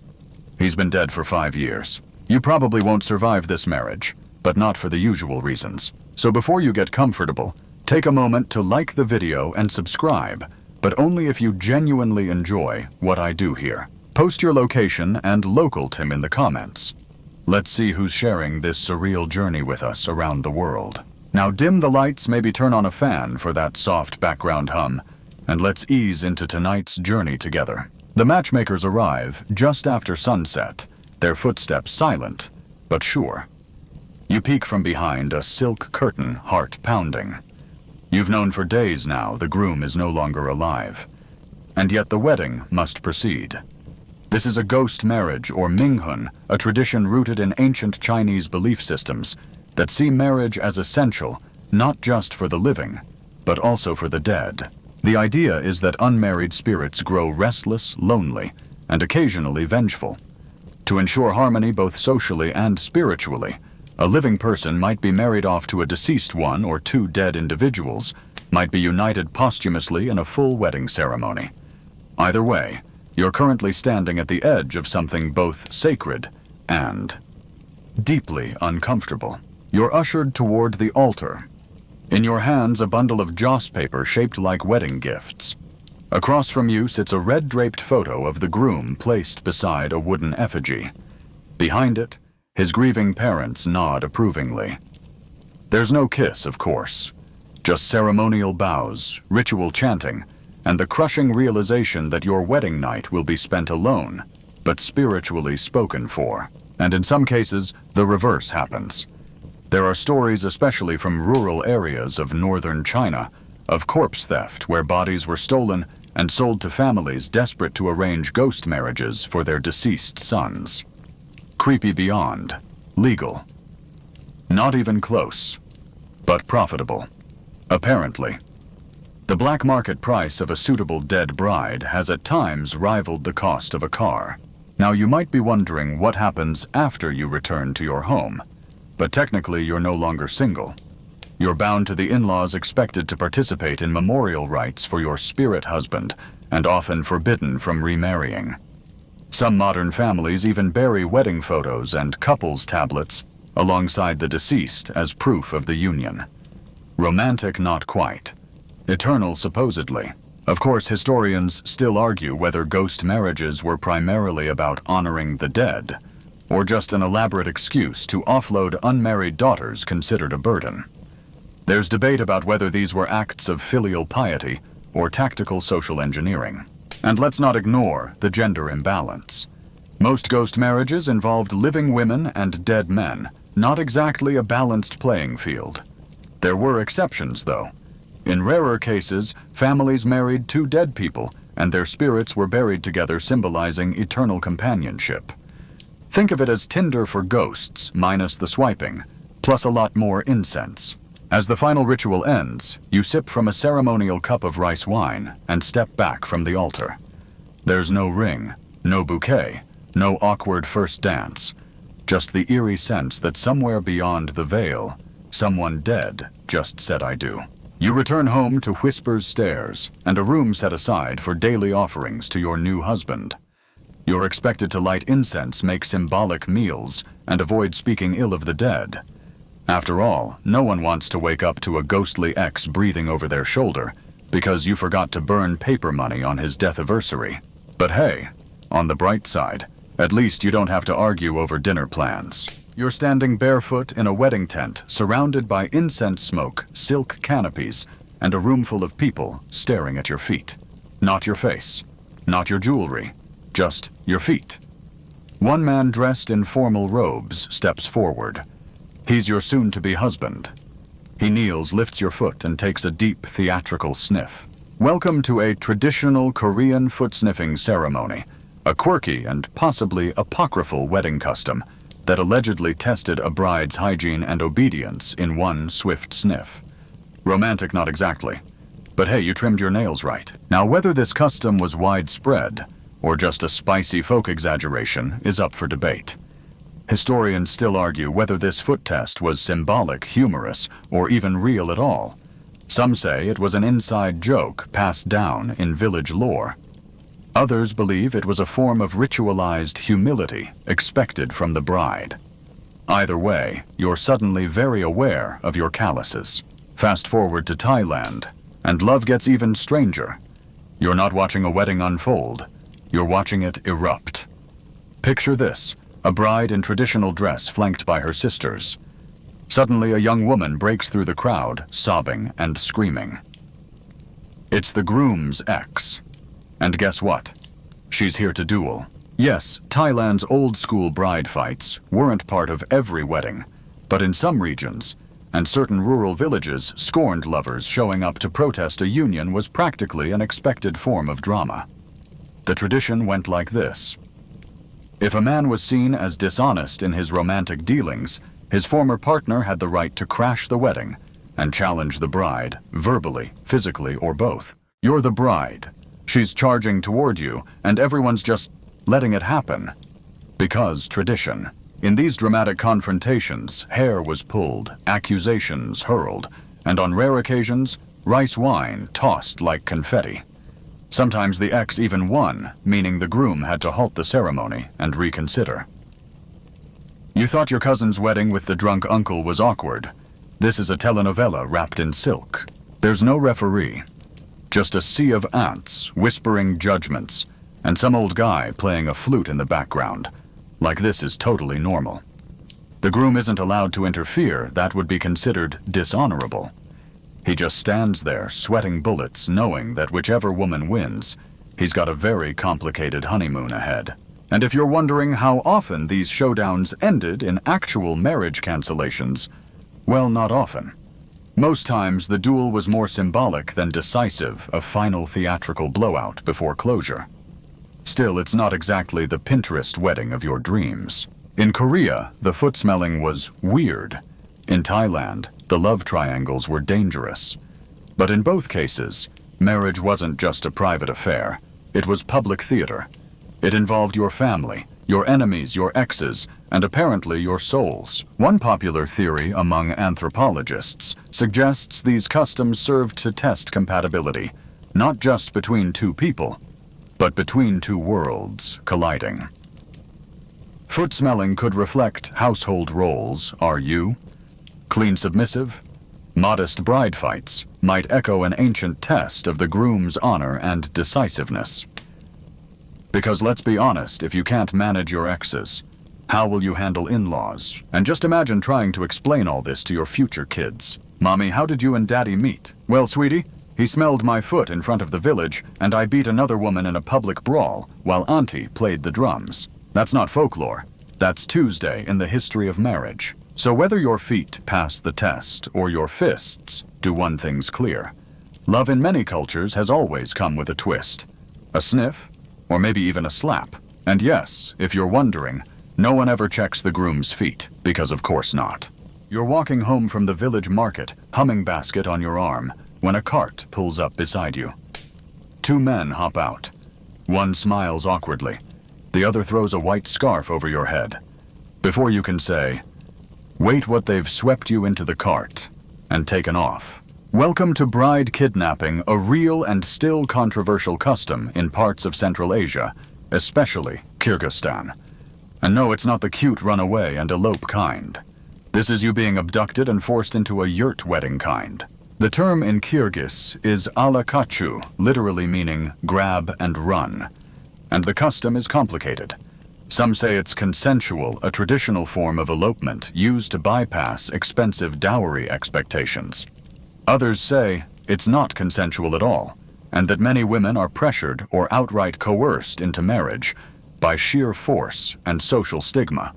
he's been dead for 5 years. You probably won't survive this marriage, but not for the usual reasons. So before you get comfortable, take a moment to like the video and subscribe, but only if you genuinely enjoy what I do here. Post your location and local Tim in the comments. Let's see who's sharing this surreal journey with us around the world. Now dim the lights, maybe turn on a fan for that soft background hum, and let's ease into tonight's journey together. The matchmakers arrive just after sunset, their footsteps silent, but sure. You peek from behind a silk curtain, heart pounding. You've known for days now the groom is no longer alive, and yet the wedding must proceed. This is a ghost marriage, or minghun, a tradition rooted in ancient Chinese belief systems that see marriage as essential not just for the living, but also for the dead. The idea is that unmarried spirits grow restless, lonely, and occasionally vengeful. To ensure harmony both socially and spiritually, a living person might be married off to a deceased one, or two dead individuals might be united posthumously in a full wedding ceremony. Either way, you're currently standing at the edge of something both sacred and deeply uncomfortable. You're ushered toward the altar. In your hands, a bundle of joss paper shaped like wedding gifts. Across from you sits a red-draped photo of the groom placed beside a wooden effigy. Behind it, his grieving parents nod approvingly. There's no kiss, of course, just ceremonial bows, ritual chanting, and the crushing realization that your wedding night will be spent alone, but spiritually spoken for. And in some cases, the reverse happens. There are stories, especially from rural areas of northern China, of corpse theft where bodies were stolen and sold to families desperate to arrange ghost marriages for their deceased sons. Creepy beyond. Legal. Not even close. But profitable. Apparently. The black market price of a suitable dead bride has at times rivaled the cost of a car. Now you might be wondering what happens after you return to your home. But technically you're no longer single. You're bound to the in-laws expected to participate in memorial rites for your spirit husband, and often forbidden from remarrying. Some modern families even bury wedding photos and couples tablets alongside the deceased as proof of the union. Romantic not quite. Eternal supposedly. Of course, historians still argue whether ghost marriages were primarily about honoring the dead, or just an elaborate excuse to offload unmarried daughters considered a burden. There's debate about whether these were acts of filial piety or tactical social engineering. And let's not ignore the gender imbalance. Most ghost marriages involved living women and dead men, not exactly a balanced playing field. There were exceptions, though. In rarer cases, families married two dead people, and their spirits were buried together, symbolizing eternal companionship. Think of it as Tinder for ghosts, minus the swiping, plus a lot more incense. As the final ritual ends, you sip from a ceremonial cup of rice wine and step back from the altar. There's no ring, no bouquet, no awkward first dance, just the eerie sense that somewhere beyond the veil, someone dead just said I do. You return home to Whisper's Stairs and a room set aside for daily offerings to your new husband. You're expected to light incense, make symbolic meals, and avoid speaking ill of the dead. After all, no one wants to wake up to a ghostly ex breathing over their shoulder because you forgot to burn paper money on his death-iversary. But hey, on the bright side, at least you don't have to argue over dinner plans. You're standing barefoot in a wedding tent surrounded by incense smoke, silk canopies, and a room full of people staring at your feet. Not your face, not your jewelry, just your feet. One man dressed in formal robes steps forward. He's your soon-to-be husband. He kneels, lifts your foot, and takes a deep theatrical sniff. Welcome to a traditional Korean foot-sniffing ceremony, a quirky and possibly apocryphal wedding custom that allegedly tested a bride's hygiene and obedience in one swift sniff. Romantic not exactly, but hey, you trimmed your nails right. Now, whether this custom was widespread or just a spicy folk exaggeration is up for debate. Historians still argue whether this foot test was symbolic, humorous, or even real at all. Some say it was an inside joke passed down in village lore. Others believe it was a form of ritualized humility expected from the bride. Either way, you're suddenly very aware of your calluses. Fast forward to Thailand, and love gets even stranger. You're not watching a wedding unfold, you're watching it erupt. Picture this. A bride in traditional dress flanked by her sisters. Suddenly, a young woman breaks through the crowd, sobbing and screaming. It's the groom's ex. And guess what? She's here to duel. Yes, Thailand's old-school bride fights weren't part of every wedding, but in some regions, and certain rural villages, scorned lovers showing up to protest a union was practically an expected form of drama. The tradition went like this. If a man was seen as dishonest in his romantic dealings, his former partner had the right to crash the wedding and challenge the bride, verbally, physically, or both. You're the bride. She's charging toward you, and everyone's just letting it happen. Because tradition. In these dramatic confrontations, hair was pulled, accusations hurled, and on rare occasions, rice wine tossed like confetti. Sometimes the ex even won, meaning the groom had to halt the ceremony and reconsider. You thought your cousin's wedding with the drunk uncle was awkward. This is a telenovela wrapped in silk. There's no referee, just a sea of ants whispering judgments, and some old guy playing a flute in the background, like this is totally normal. The groom isn't allowed to interfere, that would be considered dishonorable. He just stands there, sweating bullets, knowing that whichever woman wins, he's got a very complicated honeymoon ahead. And if you're wondering how often these showdowns ended in actual marriage cancellations, well, not often. Most times, the duel was more symbolic than decisive, a final theatrical blowout before closure. Still, it's not exactly the Pinterest wedding of your dreams. In Korea, the foot smelling was weird. In Thailand, the love triangles were dangerous. But in both cases, marriage wasn't just a private affair. It was public theater. It involved your family, your enemies, your exes, and apparently your souls. One popular theory among anthropologists suggests these customs served to test compatibility, not just between two people, but between two worlds colliding. Foot smelling could reflect household roles. Are you clean submissive? Modest bride fights might echo an ancient test of the groom's honor and decisiveness. Because let's be honest, if you can't manage your exes, how will you handle in-laws? And just imagine trying to explain all this to your future kids. Mommy, how did you and Daddy meet? Well, sweetie, he smelled my foot in front of the village, and I beat another woman in a public brawl while Auntie played the drums. That's not folklore. That's Tuesday in the history of marriage. So whether your feet pass the test or your fists do one thing's clear. Love in many cultures has always come with a twist. A sniff, or maybe even a slap. And yes, if you're wondering, no one ever checks the groom's feet, because of course not. You're walking home from the village market, humming basket on your arm, when a cart pulls up beside you. Two men hop out. One smiles awkwardly. The other throws a white scarf over your head. Before you can say, wait, what they've swept you into the cart and taken off. Welcome to bride kidnapping, a real and still controversial custom in parts of Central Asia, especially Kyrgyzstan. And no, it's not the cute runaway and elope kind. This is you being abducted and forced into a yurt wedding kind. The term in Kyrgyz is alakachu, literally meaning grab and run. And the custom is complicated. Some say it's consensual, a traditional form of elopement used to bypass expensive dowry expectations. Others say it's not consensual at all, and that many women are pressured or outright coerced into marriage by sheer force and social stigma.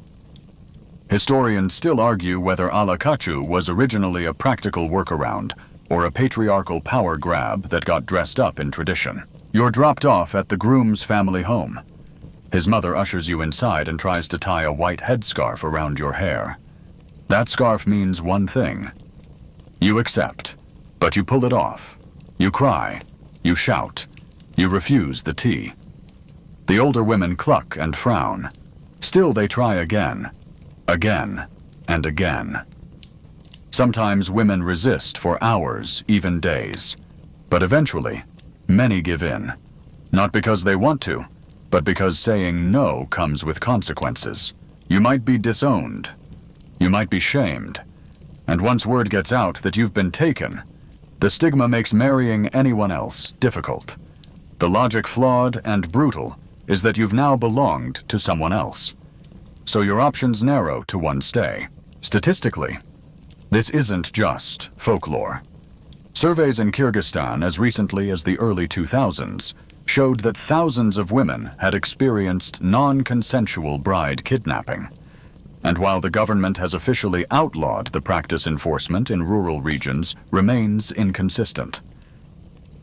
Historians still argue whether alakachu was originally a practical workaround or a patriarchal power grab that got dressed up in tradition. You're dropped off at the groom's family home. His mother ushers you inside and tries to tie a white headscarf around your hair. That scarf means one thing. You accept, but you pull it off. You cry, you shout, you refuse the tea. The older women cluck and frown. Still they try again, and again. Sometimes women resist for hours, even days. But eventually, many give in. Not because they want to, but because saying no comes with consequences. You might be disowned. You might be shamed. And once word gets out that you've been taken, the stigma makes marrying anyone else difficult. The logic, flawed and brutal, is that you've now belonged to someone else. So your options narrow to one stay. Statistically, this isn't just folklore. Surveys in Kyrgyzstan as recently as the early 2000s showed that thousands of women had experienced non-consensual bride kidnapping. And while the government has officially outlawed the practice, enforcement in rural regions remains inconsistent.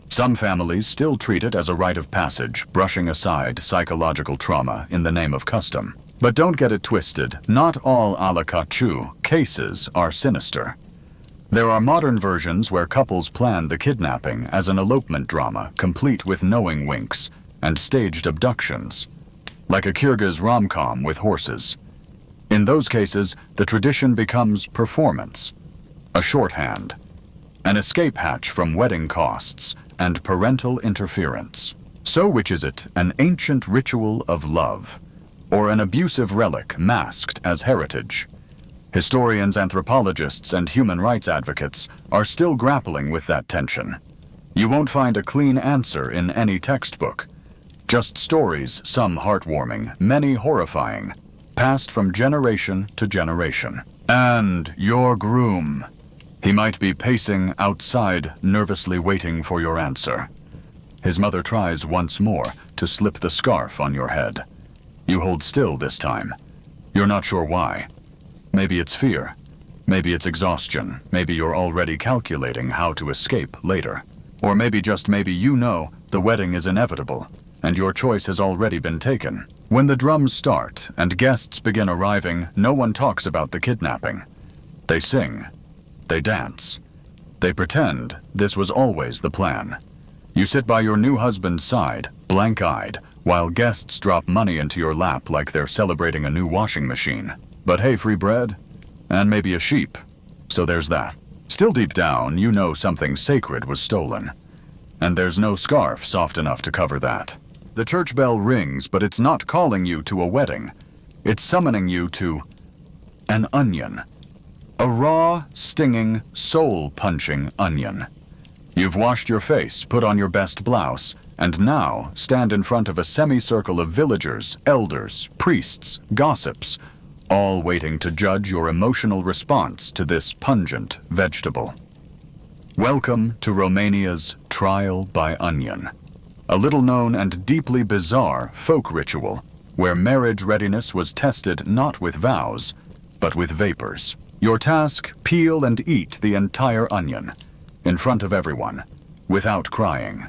Some families still treat it as a rite of passage, brushing aside psychological trauma in the name of custom. But don't get it twisted, not all alakachu cases are sinister. There are modern versions where couples plan the kidnapping as an elopement drama, complete with knowing winks and staged abductions, like a Kyrgyz rom-com with horses. In those cases, the tradition becomes performance, a shorthand, an escape hatch from wedding costs and parental interference. So which is it, an ancient ritual of love, or an abusive relic masked as heritage? Historians, anthropologists, and human rights advocates are still grappling with that tension. You won't find a clean answer in any textbook. Just stories, some heartwarming, many horrifying, passed from generation to generation. And your groom. He might be pacing outside, nervously waiting for your answer. His mother tries once more to slip the scarf on your head. You hold still this time. You're not sure why. Maybe it's fear. Maybe it's exhaustion. Maybe you're already calculating how to escape later. Or maybe, just maybe, you know the wedding is inevitable, and your choice has already been taken. When the drums start and guests begin arriving, no one talks about the kidnapping. They sing. They dance. They pretend this was always the plan. You sit by your new husband's side, blank-eyed, while guests drop money into your lap like they're celebrating a new washing machine. But hey, free bread? And maybe a sheep. So there's that. Still deep down, you know something sacred was stolen. And there's no scarf soft enough to cover that. The church bell rings, but it's not calling you to a wedding. It's summoning you to an onion. A raw, stinging, soul-punching onion. You've washed your face, put on your best blouse, and now stand in front of a semicircle of villagers, elders, priests, gossips, all waiting to judge your emotional response to this pungent vegetable. Welcome to Romania's Trial by Onion, a little-known and deeply bizarre folk ritual where marriage readiness was tested not with vows, but with vapors. Your task, peel and eat the entire onion, in front of everyone, without crying.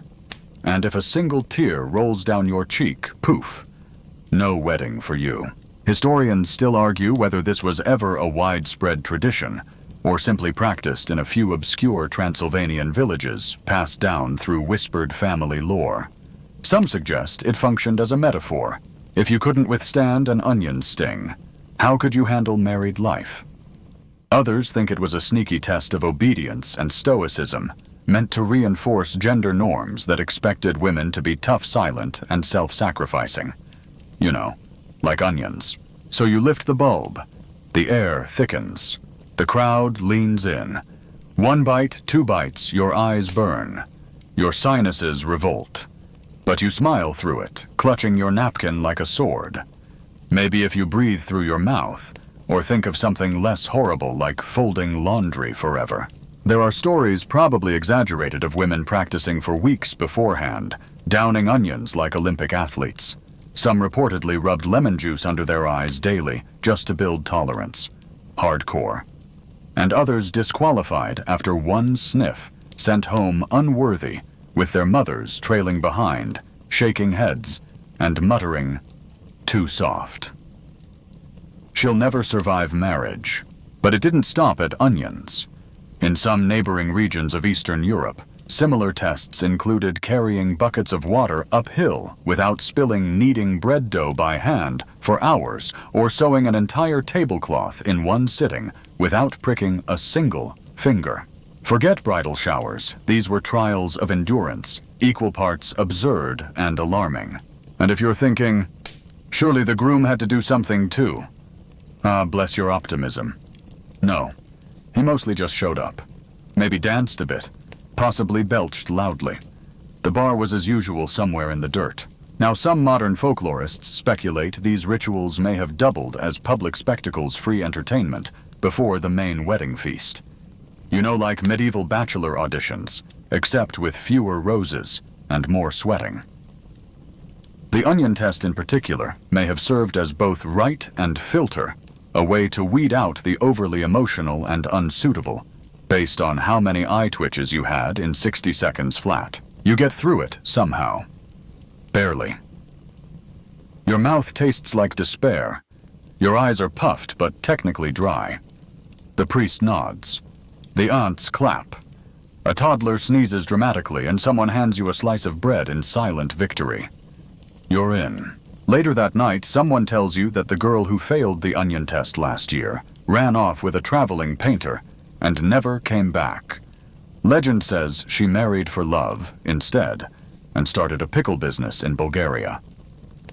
And if a single tear rolls down your cheek, poof, no wedding for you. Historians still argue whether this was ever a widespread tradition, or simply practiced in a few obscure Transylvanian villages, passed down through whispered family lore. Some suggest it functioned as a metaphor. If you couldn't withstand an onion sting, how could you handle married life? Others think it was a sneaky test of obedience and stoicism, meant to reinforce gender norms that expected women to be tough, silent, and self-sacrificing. You know, like onions. So you lift the bulb. The air thickens. The crowd leans in. 1 bite, 2 bites, your eyes burn. Your sinuses revolt. But you smile through it, clutching your napkin like a sword. Maybe if you breathe through your mouth, or think of something less horrible like folding laundry forever. There are stories, probably exaggerated, of women practicing for weeks beforehand, downing onions like Olympic athletes. Some reportedly rubbed lemon juice under their eyes daily just to build tolerance. Hardcore. And others disqualified after 1 sniff, sent home unworthy, with their mothers trailing behind, shaking heads, and muttering, "Too soft." She'll never survive marriage. But it didn't stop at onions. In some neighboring regions of Eastern Europe, similar tests included carrying buckets of water uphill without spilling kneading bread dough by hand for hours, or sewing an entire tablecloth in 1 sitting without pricking a single finger. Forget bridal showers. These were trials of endurance, equal parts absurd and alarming. And if you're thinking, surely the groom had to do something too. Ah, bless your optimism. No, he mostly just showed up. Maybe danced a bit, possibly belched loudly. The bar was as usual somewhere in the dirt. Now, some modern folklorists speculate these rituals may have doubled as public spectacles, free entertainment, before the main wedding feast. You know, like medieval bachelor auditions, except with fewer roses and more sweating. The onion test in particular may have served as both rite and filter, a way to weed out the overly emotional and unsuitable, based on how many eye twitches you had in 60 seconds flat. You get through it somehow. Barely. Your mouth tastes like despair. Your eyes are puffed but technically dry. The priest nods. The aunts clap. A toddler sneezes dramatically and someone hands you a slice of bread in silent victory. You're in. Later that night, someone tells you that the girl who failed the onion test last year ran off with a traveling painter and never came back. Legend says she married for love instead and started a pickle business in Bulgaria.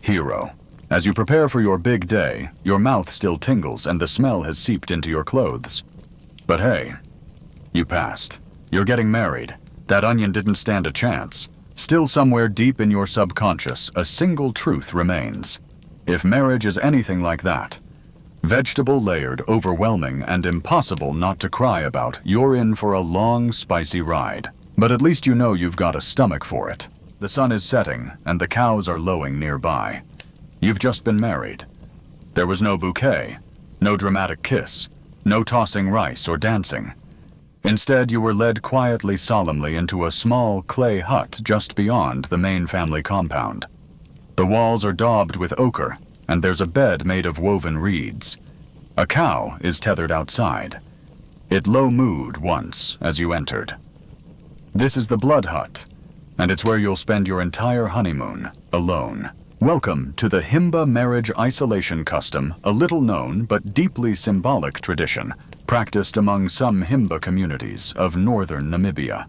Hero. As you prepare for your big day, your mouth still tingles and the smell has seeped into your clothes. But hey, you passed. You're getting married. That onion didn't stand a chance. Still somewhere deep in your subconscious, a single truth remains. If marriage is anything like that, vegetable layered, overwhelming, and impossible not to cry about, you're in for a long, spicy ride. But at least you know you've got a stomach for it. The sun is setting, and the cows are lowing nearby. You've just been married. There was no bouquet, no dramatic kiss, No tossing rice or dancing. Instead, you were led quietly, solemnly into a small clay hut just beyond the main family compound. The walls are daubed with ochre, and there's a bed made of woven reeds. A cow is tethered outside. It low-mooed once as you entered. This is the blood hut, and it's where you'll spend your entire honeymoon, alone. Welcome to the Himba marriage isolation custom, a little known but deeply symbolic tradition, practiced among some Himba communities of northern Namibia.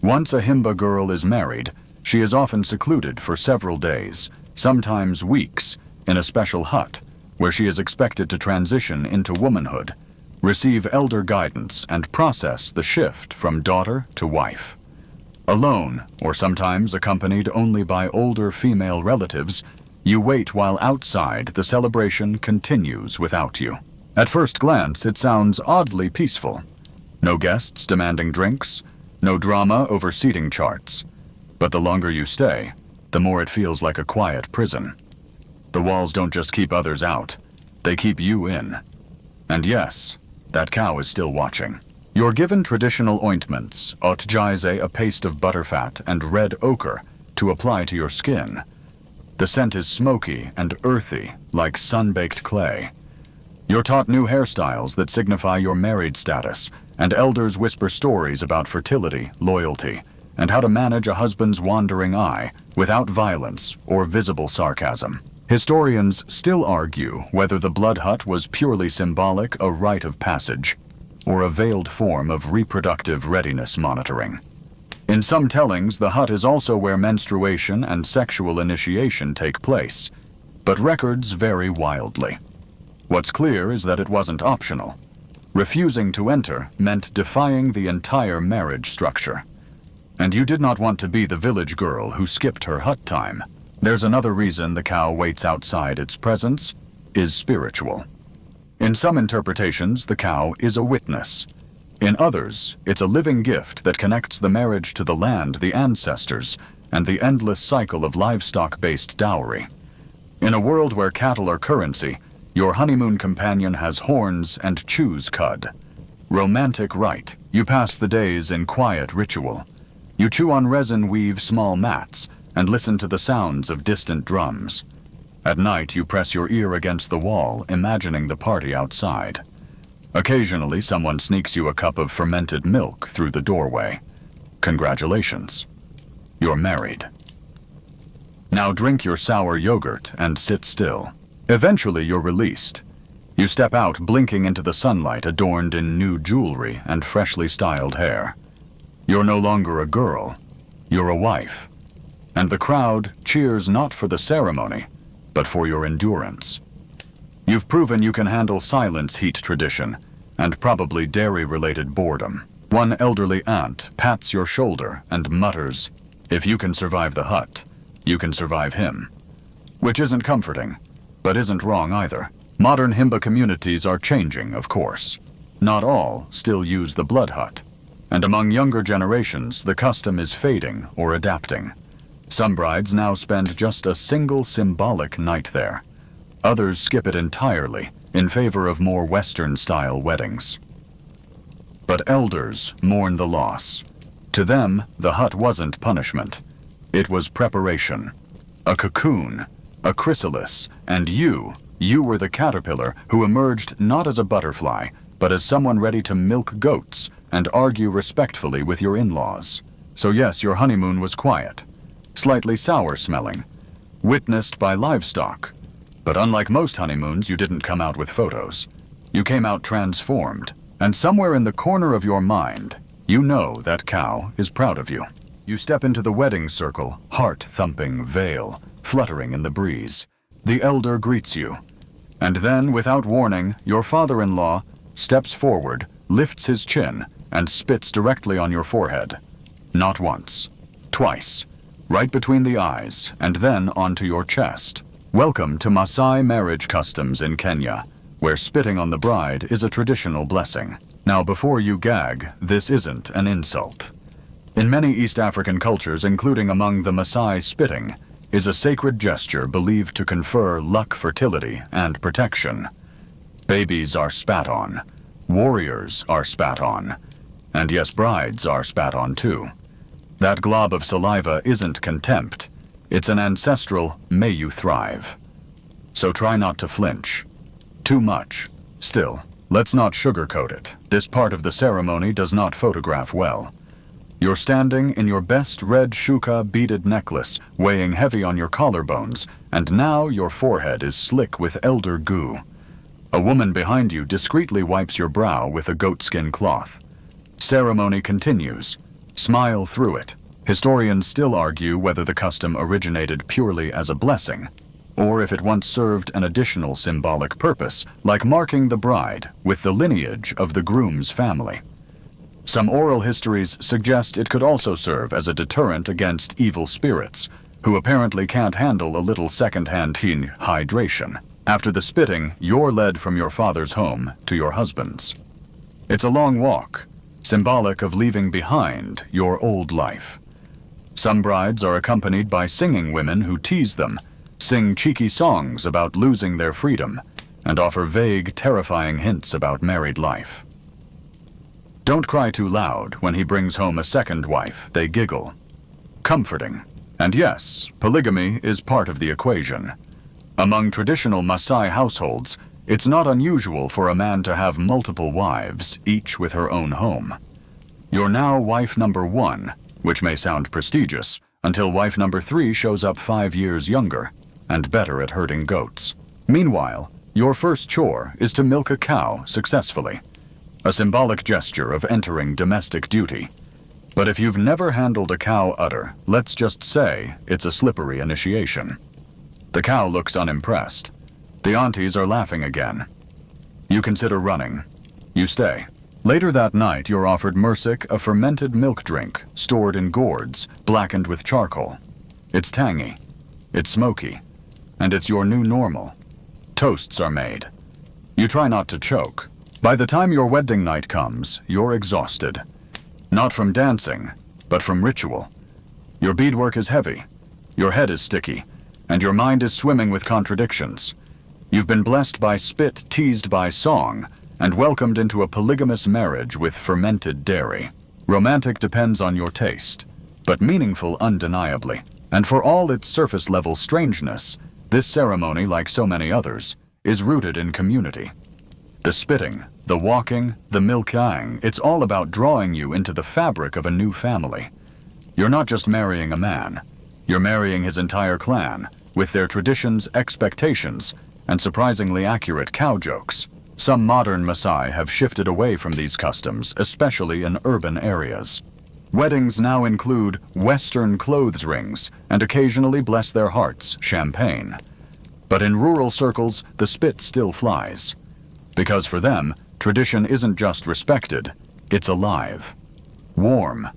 Once a Himba girl is married, she is often secluded for several days, sometimes weeks, in a special hut, where she is expected to transition into womanhood, receive elder guidance, and process the shift from daughter to wife. Alone, or sometimes accompanied only by older female relatives, you wait while outside the celebration continues without you. At first glance, it sounds oddly peaceful. No guests demanding drinks, no drama over seating charts. But the longer you stay, the more it feels like a quiet prison. The walls don't just keep others out, they keep you in. And yes, that cow is still watching. You're given traditional ointments, otjaise, a paste of butterfat, and red ochre to apply to your skin. The scent is smoky and earthy, like sun-baked clay. You're taught new hairstyles that signify your married status, and elders whisper stories about fertility, loyalty, and how to manage a husband's wandering eye without violence or visible sarcasm. Historians still argue whether the blood hut was purely symbolic, a rite of passage, or a veiled form of reproductive readiness monitoring. In some tellings, the hut is also where menstruation and sexual initiation take place, but records vary wildly. What's clear is that it wasn't optional. Refusing to enter meant defying the entire marriage structure. And you did not want to be the village girl who skipped her hut time. There's another reason the cow waits outside. Its presence is spiritual. In some interpretations, the cow is a witness. In others, it's a living gift that connects the marriage to the land, the ancestors, and the endless cycle of livestock-based dowry. In a world where cattle are currency, your honeymoon companion has horns and chews cud. Romantic rite. You pass the days in quiet ritual. You chew on resin, weave small mats, and listen to the sounds of distant drums. At night, you press your ear against the wall, imagining the party outside. Occasionally, someone sneaks you a cup of fermented milk through the doorway. Congratulations. You're married. Now drink your sour yogurt and sit still. Eventually, you're released. You step out, blinking into the sunlight, adorned in new jewelry and freshly styled hair. You're no longer a girl. You're a wife. And the crowd cheers not for the ceremony, but for your endurance. You've proven you can handle silence, heat tradition, and probably dairy-related boredom. One elderly aunt pats your shoulder and mutters, "If you can survive the hut, you can survive him." Which isn't comforting, but isn't wrong either. Modern Himba communities are changing, of course. Not all still use the blood hut, and among younger generations, the custom is fading or adapting. Some brides now spend just a single symbolic night there. Others skip it entirely in favor of more Western-style weddings. But elders mourn the loss. To them, the hut wasn't punishment. It was preparation. A cocoon, a chrysalis, and you were the caterpillar who emerged not as a butterfly, but as someone ready to milk goats and argue respectfully with your in-laws. So yes, your honeymoon was quiet. Slightly sour-smelling, witnessed by livestock. But unlike most honeymoons, you didn't come out with photos. You came out transformed, and somewhere in the corner of your mind, you know that cow is proud of you. You step into the wedding circle, heart-thumping, veil fluttering in the breeze. The elder greets you, and then, without warning, your father-in-law steps forward, lifts his chin, and spits directly on your forehead. Not once, twice. Right between the eyes, and then onto your chest. Welcome to Maasai marriage customs in Kenya, where spitting on the bride is a traditional blessing. Now, before you gag, this isn't an insult. In many East African cultures, including among the Maasai, spitting is a sacred gesture believed to confer luck, fertility, and protection. Babies are spat on. Warriors are spat on. And yes, brides are spat on too. That glob of saliva isn't contempt. It's an ancestral, may you thrive. So try not to flinch. Too much. Still, let's not sugarcoat it. This part of the ceremony does not photograph well. You're standing in your best red shuka beaded necklace, weighing heavy on your collarbones, and now your forehead is slick with elder goo. A woman behind you discreetly wipes your brow with a goatskin cloth. Ceremony continues. Smile through it. Historians still argue whether the custom originated purely as a blessing, or if it once served an additional symbolic purpose, like marking the bride with the lineage of the groom's family. Some oral histories suggest it could also serve as a deterrent against evil spirits, who apparently can't handle a little second-hand hydration. After the spitting, you're led from your father's home to your husband's. It's a long walk, symbolic of leaving behind your old life. Some brides are accompanied by singing women who tease them, sing cheeky songs about losing their freedom, and offer vague, terrifying hints about married life. Don't cry too loud when he brings home a second wife, they giggle. Comforting. And yes, polygamy is part of the equation. Among traditional Maasai households, it's not unusual for a man to have multiple wives, each with her own home. You're now wife number 1, which may sound prestigious, until wife number 3 shows up 5 years younger, and better at herding goats. Meanwhile, your first chore is to milk a cow successfully. A symbolic gesture of entering domestic duty. But if you've never handled a cow udder, let's just say it's a slippery initiation. The cow looks unimpressed. The aunties are laughing again. You consider running. You stay. Later that night, you're offered mursik, a fermented milk drink, stored in gourds, blackened with charcoal. It's tangy. It's smoky. And it's your new normal. Toasts are made. You try not to choke. By the time your wedding night comes, you're exhausted. Not from dancing, but from ritual. Your beadwork is heavy, your head is sticky, and your mind is swimming with contradictions. You've been blessed by spit, teased by song, and welcomed into a polygamous marriage with fermented dairy. Romantic depends on your taste, but meaningful undeniably. And for all its surface-level strangeness, this ceremony, like so many others, is rooted in community. The spitting, the walking, the milking, it's all about drawing you into the fabric of a new family. You're not just marrying a man, you're marrying his entire clan, with their traditions, expectations, and surprisingly accurate cow jokes. Some modern Maasai have shifted away from these customs, especially in urban areas. Weddings now include Western clothes rings and occasionally, bless their hearts, champagne. But in rural circles, the spit still flies. Because for them, tradition isn't just respected, it's alive. Warm,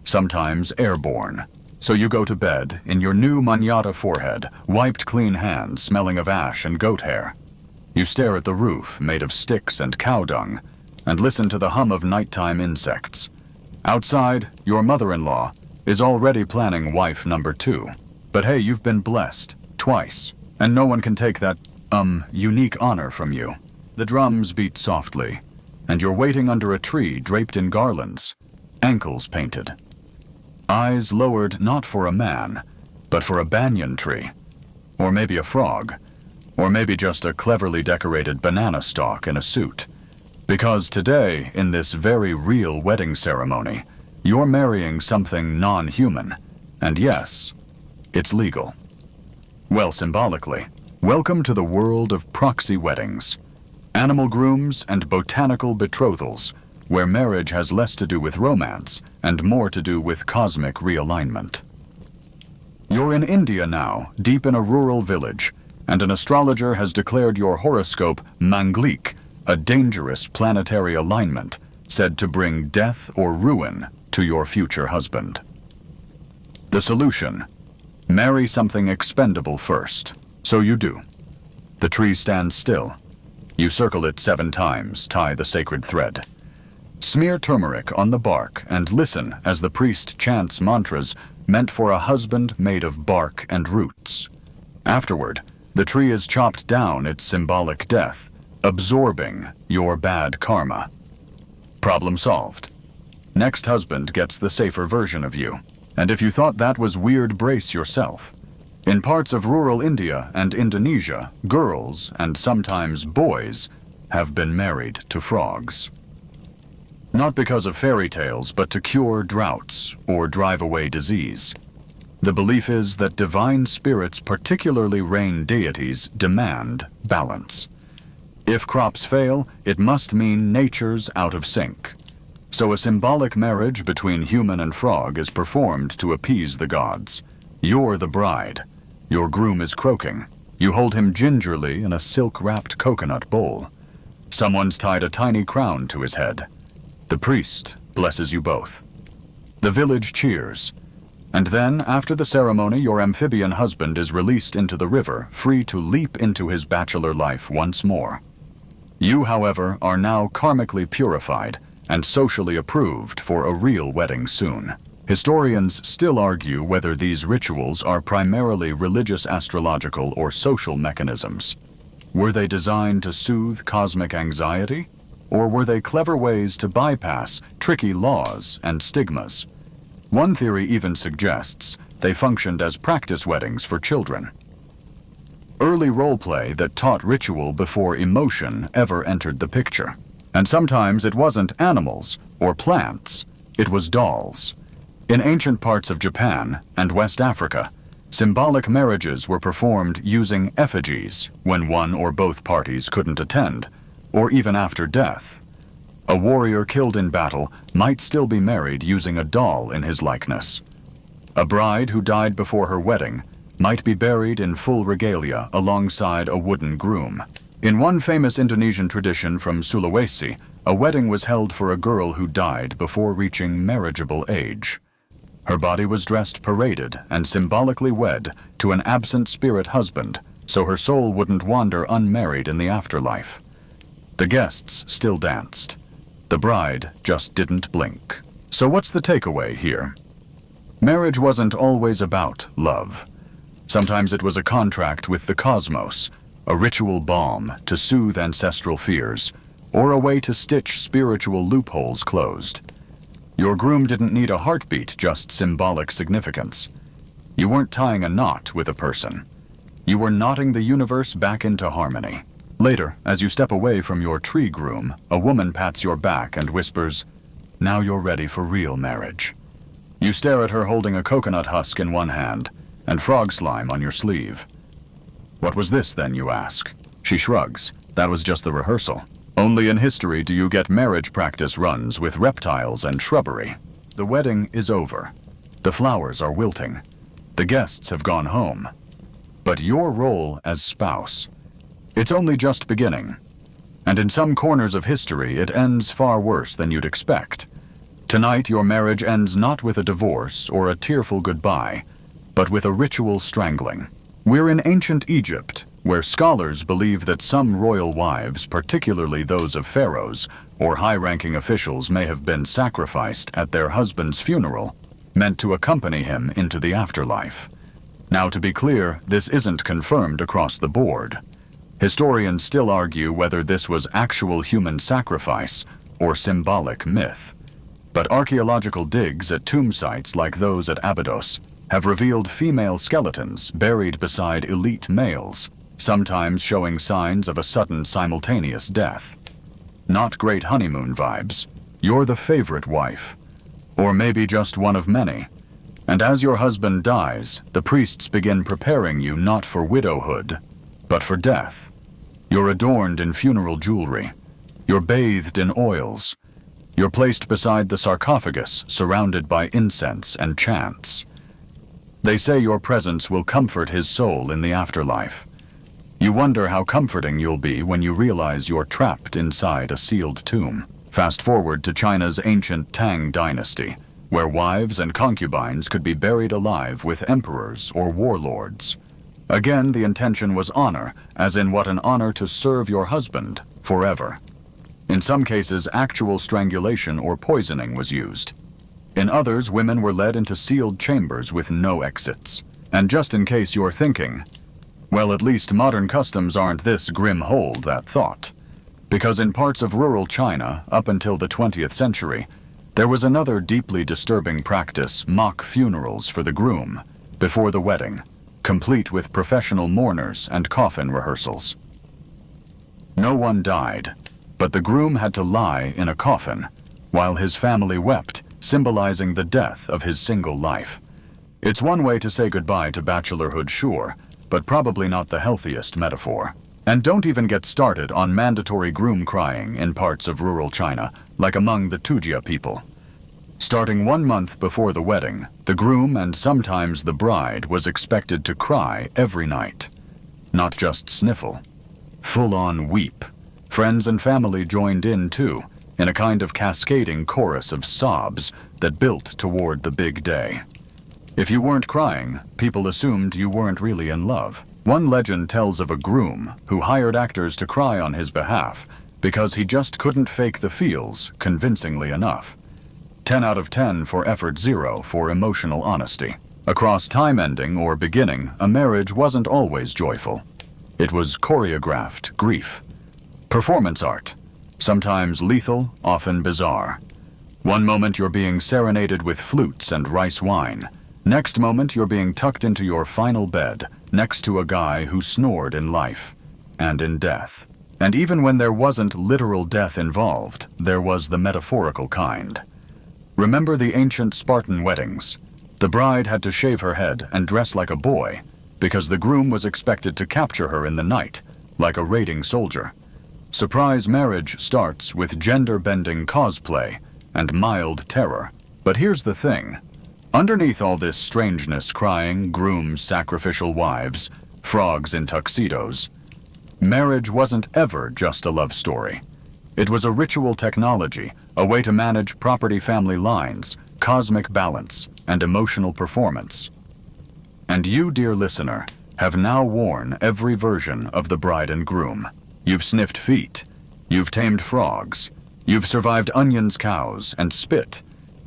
sometimes airborne. So you go to bed in your new manyata forehead, wiped clean hands smelling of ash and goat hair. You stare at the roof made of sticks and cow dung, and listen to the hum of nighttime insects. Outside, your mother-in-law is already planning wife number 2. But hey, you've been blessed, twice, and no one can take that, unique honor from you. The drums beat softly, and you're waiting under a tree draped in garlands, ankles painted. Eyes lowered not for a man, but for a banyan tree, or maybe a frog, or maybe just a cleverly decorated banana stalk in a suit. Because today, in this very real wedding ceremony, you're marrying something non-human, and yes, it's legal. Well, symbolically, welcome to the world of proxy weddings. Animal grooms and botanical betrothals, where marriage has less to do with romance and more to do with cosmic realignment. You're in India now, deep in a rural village, and an astrologer has declared your horoscope Manglik, a dangerous planetary alignment said to bring death or ruin to your future husband. The solution: marry something expendable first. So you do. The tree stands still. You circle it 7 times, tie the sacred thread. Smear turmeric on the bark and listen as the priest chants mantras meant for a husband made of bark and roots. Afterward, the tree is chopped down its symbolic death, absorbing your bad karma. Problem solved. Next husband gets the safer version of you. And if you thought that was weird, brace yourself. In parts of rural India and Indonesia, girls, and sometimes boys, have been married to frogs. Not because of fairy tales, but to cure droughts or drive away disease. The belief is that divine spirits, particularly rain deities, demand balance. If crops fail, it must mean nature's out of sync. So a symbolic marriage between human and frog is performed to appease the gods. You're the bride. Your groom is croaking. You hold him gingerly in a silk-wrapped coconut bowl. Someone's tied a tiny crown to his head. The priest blesses you both. The village cheers. And then, after the ceremony, your amphibian husband is released into the river, free to leap into his bachelor life once more. You, however, are now karmically purified and socially approved for a real wedding soon. Historians still argue whether these rituals are primarily religious, astrological, or social mechanisms. Were they designed to soothe cosmic anxiety? Or were they clever ways to bypass tricky laws and stigmas? One theory even suggests they functioned as practice weddings for children. Early roleplay that taught ritual before emotion ever entered the picture. And sometimes it wasn't animals or plants, it was dolls. In ancient parts of Japan and West Africa, symbolic marriages were performed using effigies when one or both parties couldn't attend, or even after death. A warrior killed in battle might still be married using a doll in his likeness. A bride who died before her wedding might be buried in full regalia alongside a wooden groom. In one famous Indonesian tradition from Sulawesi, a wedding was held for a girl who died before reaching marriageable age. Her body was dressed, paraded, and symbolically wed to an absent spirit husband, so her soul wouldn't wander unmarried in the afterlife. The guests still danced. The bride just didn't blink. So what's the takeaway here? Marriage wasn't always about love. Sometimes it was a contract with the cosmos, a ritual balm to soothe ancestral fears, or a way to stitch spiritual loopholes closed. Your groom didn't need a heartbeat, just symbolic significance. You weren't tying a knot with a person. You were knotting the universe back into harmony. Later, as you step away from your tree groom, a woman pats your back and whispers, "Now you're ready for real marriage." You stare at her holding a coconut husk in one hand and frog slime on your sleeve. "What was this then?" you ask. She shrugs. "That was just the rehearsal. Only in history do you get marriage practice runs with reptiles and shrubbery." The wedding is over. The flowers are wilting. The guests have gone home. But your role as spouse, it's only just beginning. And in some corners of history, it ends far worse than you'd expect. Tonight, your marriage ends not with a divorce or a tearful goodbye, but with a ritual strangling. We're in ancient Egypt, where scholars believe that some royal wives, particularly those of pharaohs or high-ranking officials, may have been sacrificed at their husband's funeral, meant to accompany him into the afterlife. Now, to be clear, this isn't confirmed across the board. Historians still argue whether this was actual human sacrifice or symbolic myth. But archaeological digs at tomb sites like those at Abydos have revealed female skeletons buried beside elite males, sometimes showing signs of a sudden simultaneous death. Not great honeymoon vibes. You're the favorite wife. Or maybe just one of many. And as your husband dies, the priests begin preparing you not for widowhood, but for death. You're adorned in funeral jewelry. You're bathed in oils. You're placed beside the sarcophagus, surrounded by incense and chants. They say your presence will comfort his soul in the afterlife. You wonder how comforting you'll be when you realize you're trapped inside a sealed tomb. Fast forward to China's ancient Tang dynasty, where wives and concubines could be buried alive with emperors or warlords. Again, the intention was honor, as in what an honor to serve your husband forever. In some cases, actual strangulation or poisoning was used. In others, women were led into sealed chambers with no exits. And just in case you're thinking, well, at least modern customs aren't this grim, hold that thought. Because in parts of rural China, up until the 20th century, there was another deeply disturbing practice: mock funerals for the groom before the wedding, complete with professional mourners and coffin rehearsals. No one died, but the groom had to lie in a coffin while his family wept, symbolizing the death of his single life. It's one way to say goodbye to bachelorhood, sure, but probably not the healthiest metaphor. And don't even get started on mandatory groom crying in parts of rural China, like among the Tujia people. Starting 1 month before the wedding, the groom and sometimes the bride was expected to cry every night. Not just sniffle. Full-on weep. Friends and family joined in too, in a kind of cascading chorus of sobs that built toward the big day. If you weren't crying, people assumed you weren't really in love. One legend tells of a groom who hired actors to cry on his behalf because he just couldn't fake the feels convincingly enough. 10 out of 10 for effort, 0 for emotional honesty. Across time ending or beginning, a marriage wasn't always joyful. It was choreographed grief. Performance art. Sometimes lethal, often bizarre. One moment you're being serenaded with flutes and rice wine. Next moment you're being tucked into your final bed, next to a guy who snored in life and in death. And even when there wasn't literal death involved, there was the metaphorical kind. Remember the ancient Spartan weddings? The bride had to shave her head and dress like a boy because the groom was expected to capture her in the night, like a raiding soldier. Surprise marriage starts with gender-bending cosplay and mild terror. But here's the thing. Underneath all this strangeness, crying, grooms, sacrificial wives, frogs in tuxedos, marriage wasn't ever just a love story. It was a ritual technology, a way to manage property family lines, cosmic balance, and emotional performance. And you, dear listener, have now worn every version of the bride and groom. You've sniffed feet, you've tamed frogs, you've survived onions, cows, and spit.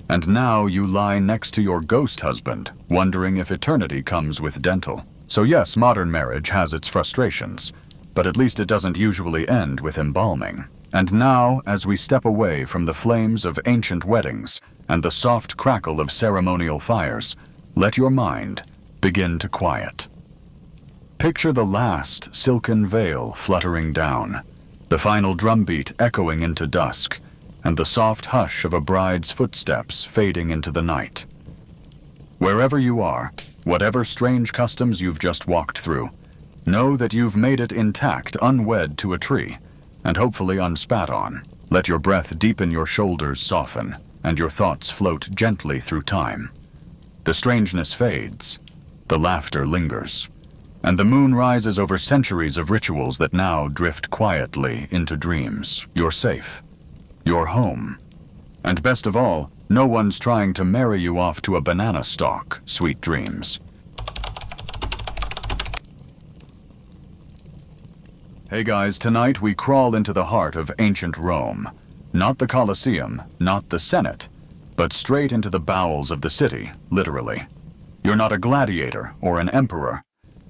And now you lie next to your ghost husband, wondering if eternity comes with dental. So yes, modern marriage has its frustrations, but at least it doesn't usually end with embalming. And now, as we step away from the flames of ancient weddings and the soft crackle of ceremonial fires, let your mind begin to quiet. Picture the last silken veil fluttering down, the final drumbeat echoing into dusk, and the soft hush of a bride's footsteps fading into the night. Wherever you are, whatever strange customs you've just walked through, know that you've made it intact, unwed to a tree, and hopefully unspat on. Let your breath deepen, your shoulders soften, and your thoughts float gently through time. The strangeness fades, the laughter lingers, and the moon rises over centuries of rituals that now drift quietly into dreams. You're safe. You're home. And best of all, no one's trying to marry you off to a banana stalk. Sweet dreams. Hey guys, tonight we crawl into the heart of ancient Rome. Not the Colosseum, not the Senate, but straight into the bowels of the city, literally. You're not a gladiator or an emperor.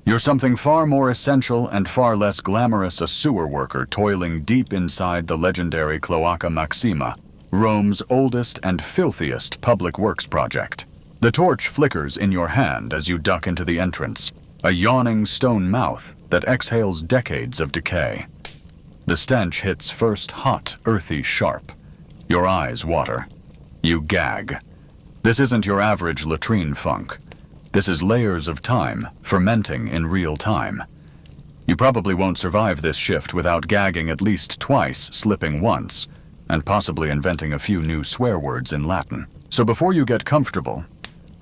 You're something far more essential and far less glamorous, a sewer worker toiling deep inside the legendary Cloaca Maxima, Rome's oldest and filthiest public works project. The torch flickers in your hand as you duck into the entrance, a yawning stone mouth that exhales decades of decay. The stench hits first hot, earthy, sharp. Your eyes water. You gag. This isn't your average latrine funk. This is layers of time, fermenting in real time. You probably won't survive this shift without gagging at least twice, slipping once, and possibly inventing a few new swear words in Latin. So before you get comfortable,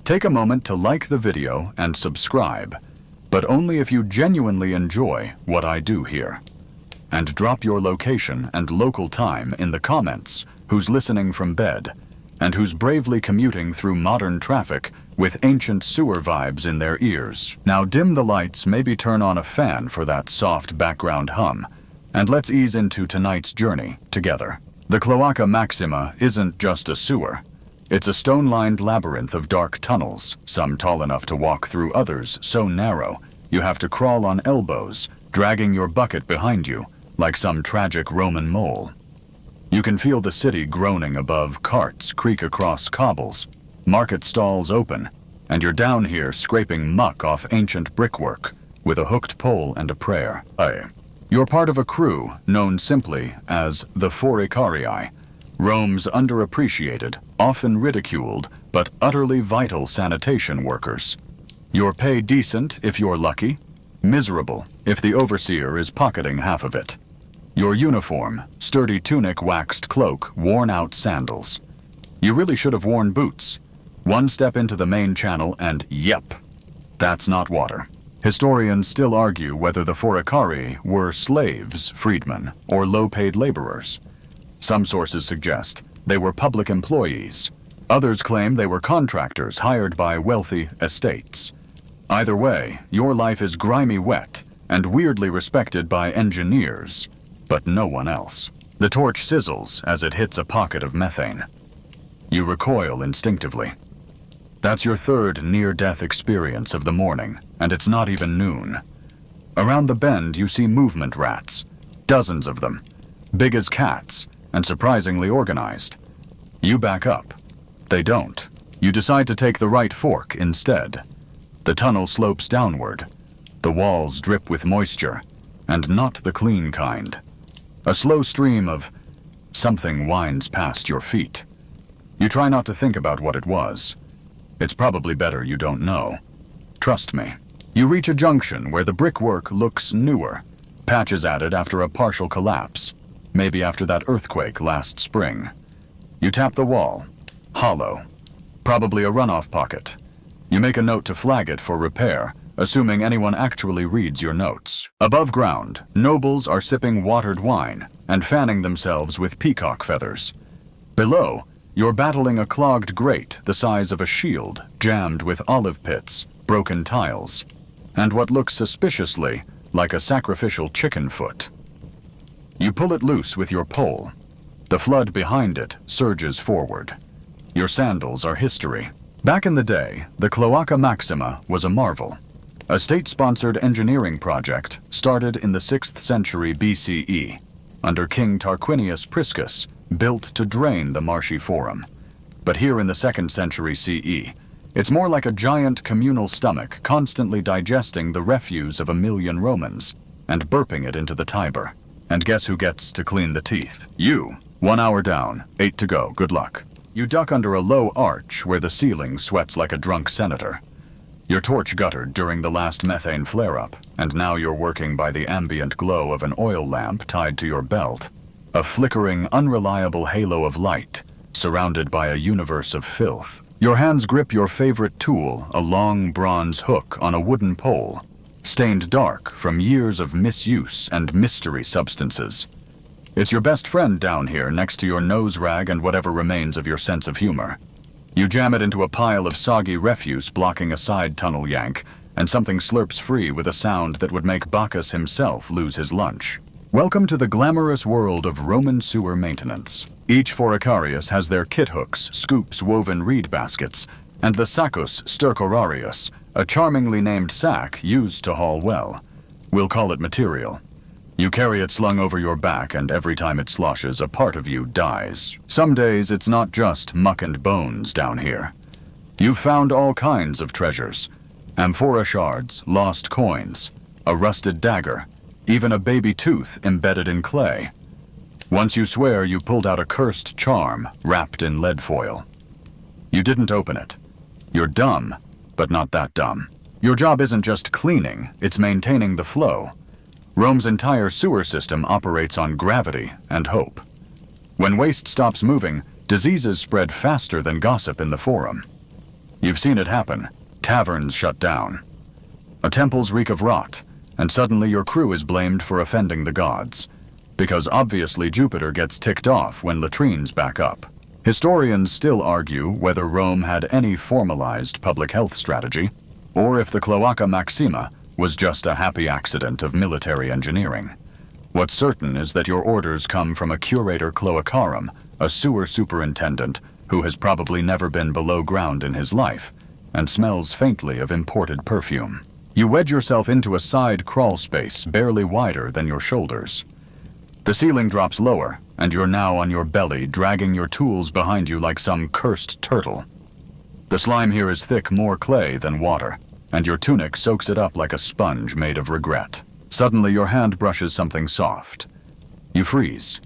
take a moment to like the video and subscribe, but only if you genuinely enjoy what I do here. And drop your location and local time in the comments, who's listening from bed, and who's bravely commuting through modern traffic with ancient sewer vibes in their ears. Now dim the lights, maybe turn on a fan for that soft background hum, and let's ease into tonight's journey together. The Cloaca Maxima isn't just a sewer. It's a stone-lined labyrinth of dark tunnels, some tall enough to walk through, others so narrow you have to crawl on elbows, dragging your bucket behind you, like some tragic Roman mole. You can feel the city groaning above, carts creak across cobbles, market stalls open, and you're down here scraping muck off ancient brickwork with a hooked pole and a prayer. You're part of a crew known simply as the Forikarii, Rome's underappreciated, often ridiculed, but utterly vital sanitation workers. Your pay decent if you're lucky, miserable if the overseer is pocketing half of it. Your uniform, sturdy tunic, waxed cloak, worn-out sandals. You really should have worn boots. One step into the main channel and yep, that's not water. Historians still argue whether the Forikarii were slaves, freedmen, or low-paid laborers. Some sources suggest they were public employees. Others claim they were contractors hired by wealthy estates. Either way, your life is grimy wet and weirdly respected by engineers, but no one else. The torch sizzles as it hits a pocket of methane. You recoil instinctively. That's your third near-death experience of the morning, and it's not even noon. Around the bend, you see movement rats, dozens of them, big as cats, and surprisingly organized. You back up. They don't. You decide to take the right fork instead. The tunnel slopes downward. The walls drip with moisture, and not the clean kind. A slow stream of something winds past your feet. You try not to think about what it was. It's probably better you don't know. Trust me. You reach a junction where the brickwork looks newer, patches added after a partial collapse, maybe after that earthquake last spring. You tap the wall, hollow, probably a runoff pocket. You make a note to flag it for repair, assuming anyone actually reads your notes. Above ground, nobles are sipping watered wine and fanning themselves with peacock feathers. Below, you're battling a clogged grate the size of a shield, jammed with olive pits, broken tiles, and what looks suspiciously like a sacrificial chicken foot. You pull it loose with your pole. The flood behind it surges forward. Your sandals are history. Back in the day, the Cloaca Maxima was a marvel. A state-sponsored engineering project started in the 6th century BCE, under King Tarquinius Priscus, built to drain the marshy forum. But here in the 2nd century CE, it's more like a giant communal stomach constantly digesting the refuse of 1 million Romans and burping it into the Tiber. And guess who gets to clean the teeth? You. 1 hour down, 8 to go, good luck. You duck under a low arch where the ceiling sweats like a drunk senator. Your torch guttered during the last methane flare-up, and now you're working by the ambient glow of an oil lamp tied to your belt. A flickering, unreliable halo of light, surrounded by a universe of filth. Your hands grip your favorite tool, a long bronze hook on a wooden pole, stained dark from years of misuse and mystery substances. It's your best friend down here next to your nose rag and whatever remains of your sense of humor. You jam it into a pile of soggy refuse blocking a side tunnel yank, and something slurps free with a sound that would make Bacchus himself lose his lunch. Welcome to the glamorous world of Roman sewer maintenance. Each Foricarius has their kit hooks, scoops, woven reed baskets, and the Sacus stercorarius, a charmingly named sack used to haul well. We'll call it material. You carry it slung over your back, and every time it sloshes, a part of you dies. Some days it's not just muck and bones down here. You've found all kinds of treasures. Amphora shards, lost coins, a rusted dagger, even a baby tooth embedded in clay. Once you swear you pulled out a cursed charm wrapped in lead foil. You didn't open it. You're dumb, but not that dumb. Your job isn't just cleaning, it's maintaining the flow. Rome's entire sewer system operates on gravity and hope. When waste stops moving, diseases spread faster than gossip in the forum. You've seen it happen. Taverns shut down. A temple's reek of rot, and suddenly your crew is blamed for offending the gods. Because obviously Jupiter gets ticked off when latrines back up. Historians still argue whether Rome had any formalized public health strategy, or if the Cloaca Maxima was just a happy accident of military engineering. What's certain is that your orders come from a curator cloacarum, a sewer superintendent who has probably never been below ground in his life, and smells faintly of imported perfume. You wedge yourself into a side crawl space barely wider than your shoulders. The ceiling drops lower, and you're now on your belly, dragging your tools behind you like some cursed turtle. The slime here is thick, more clay than water, and your tunic soaks it up like a sponge made of regret. Suddenly, your hand brushes something soft. You freeze.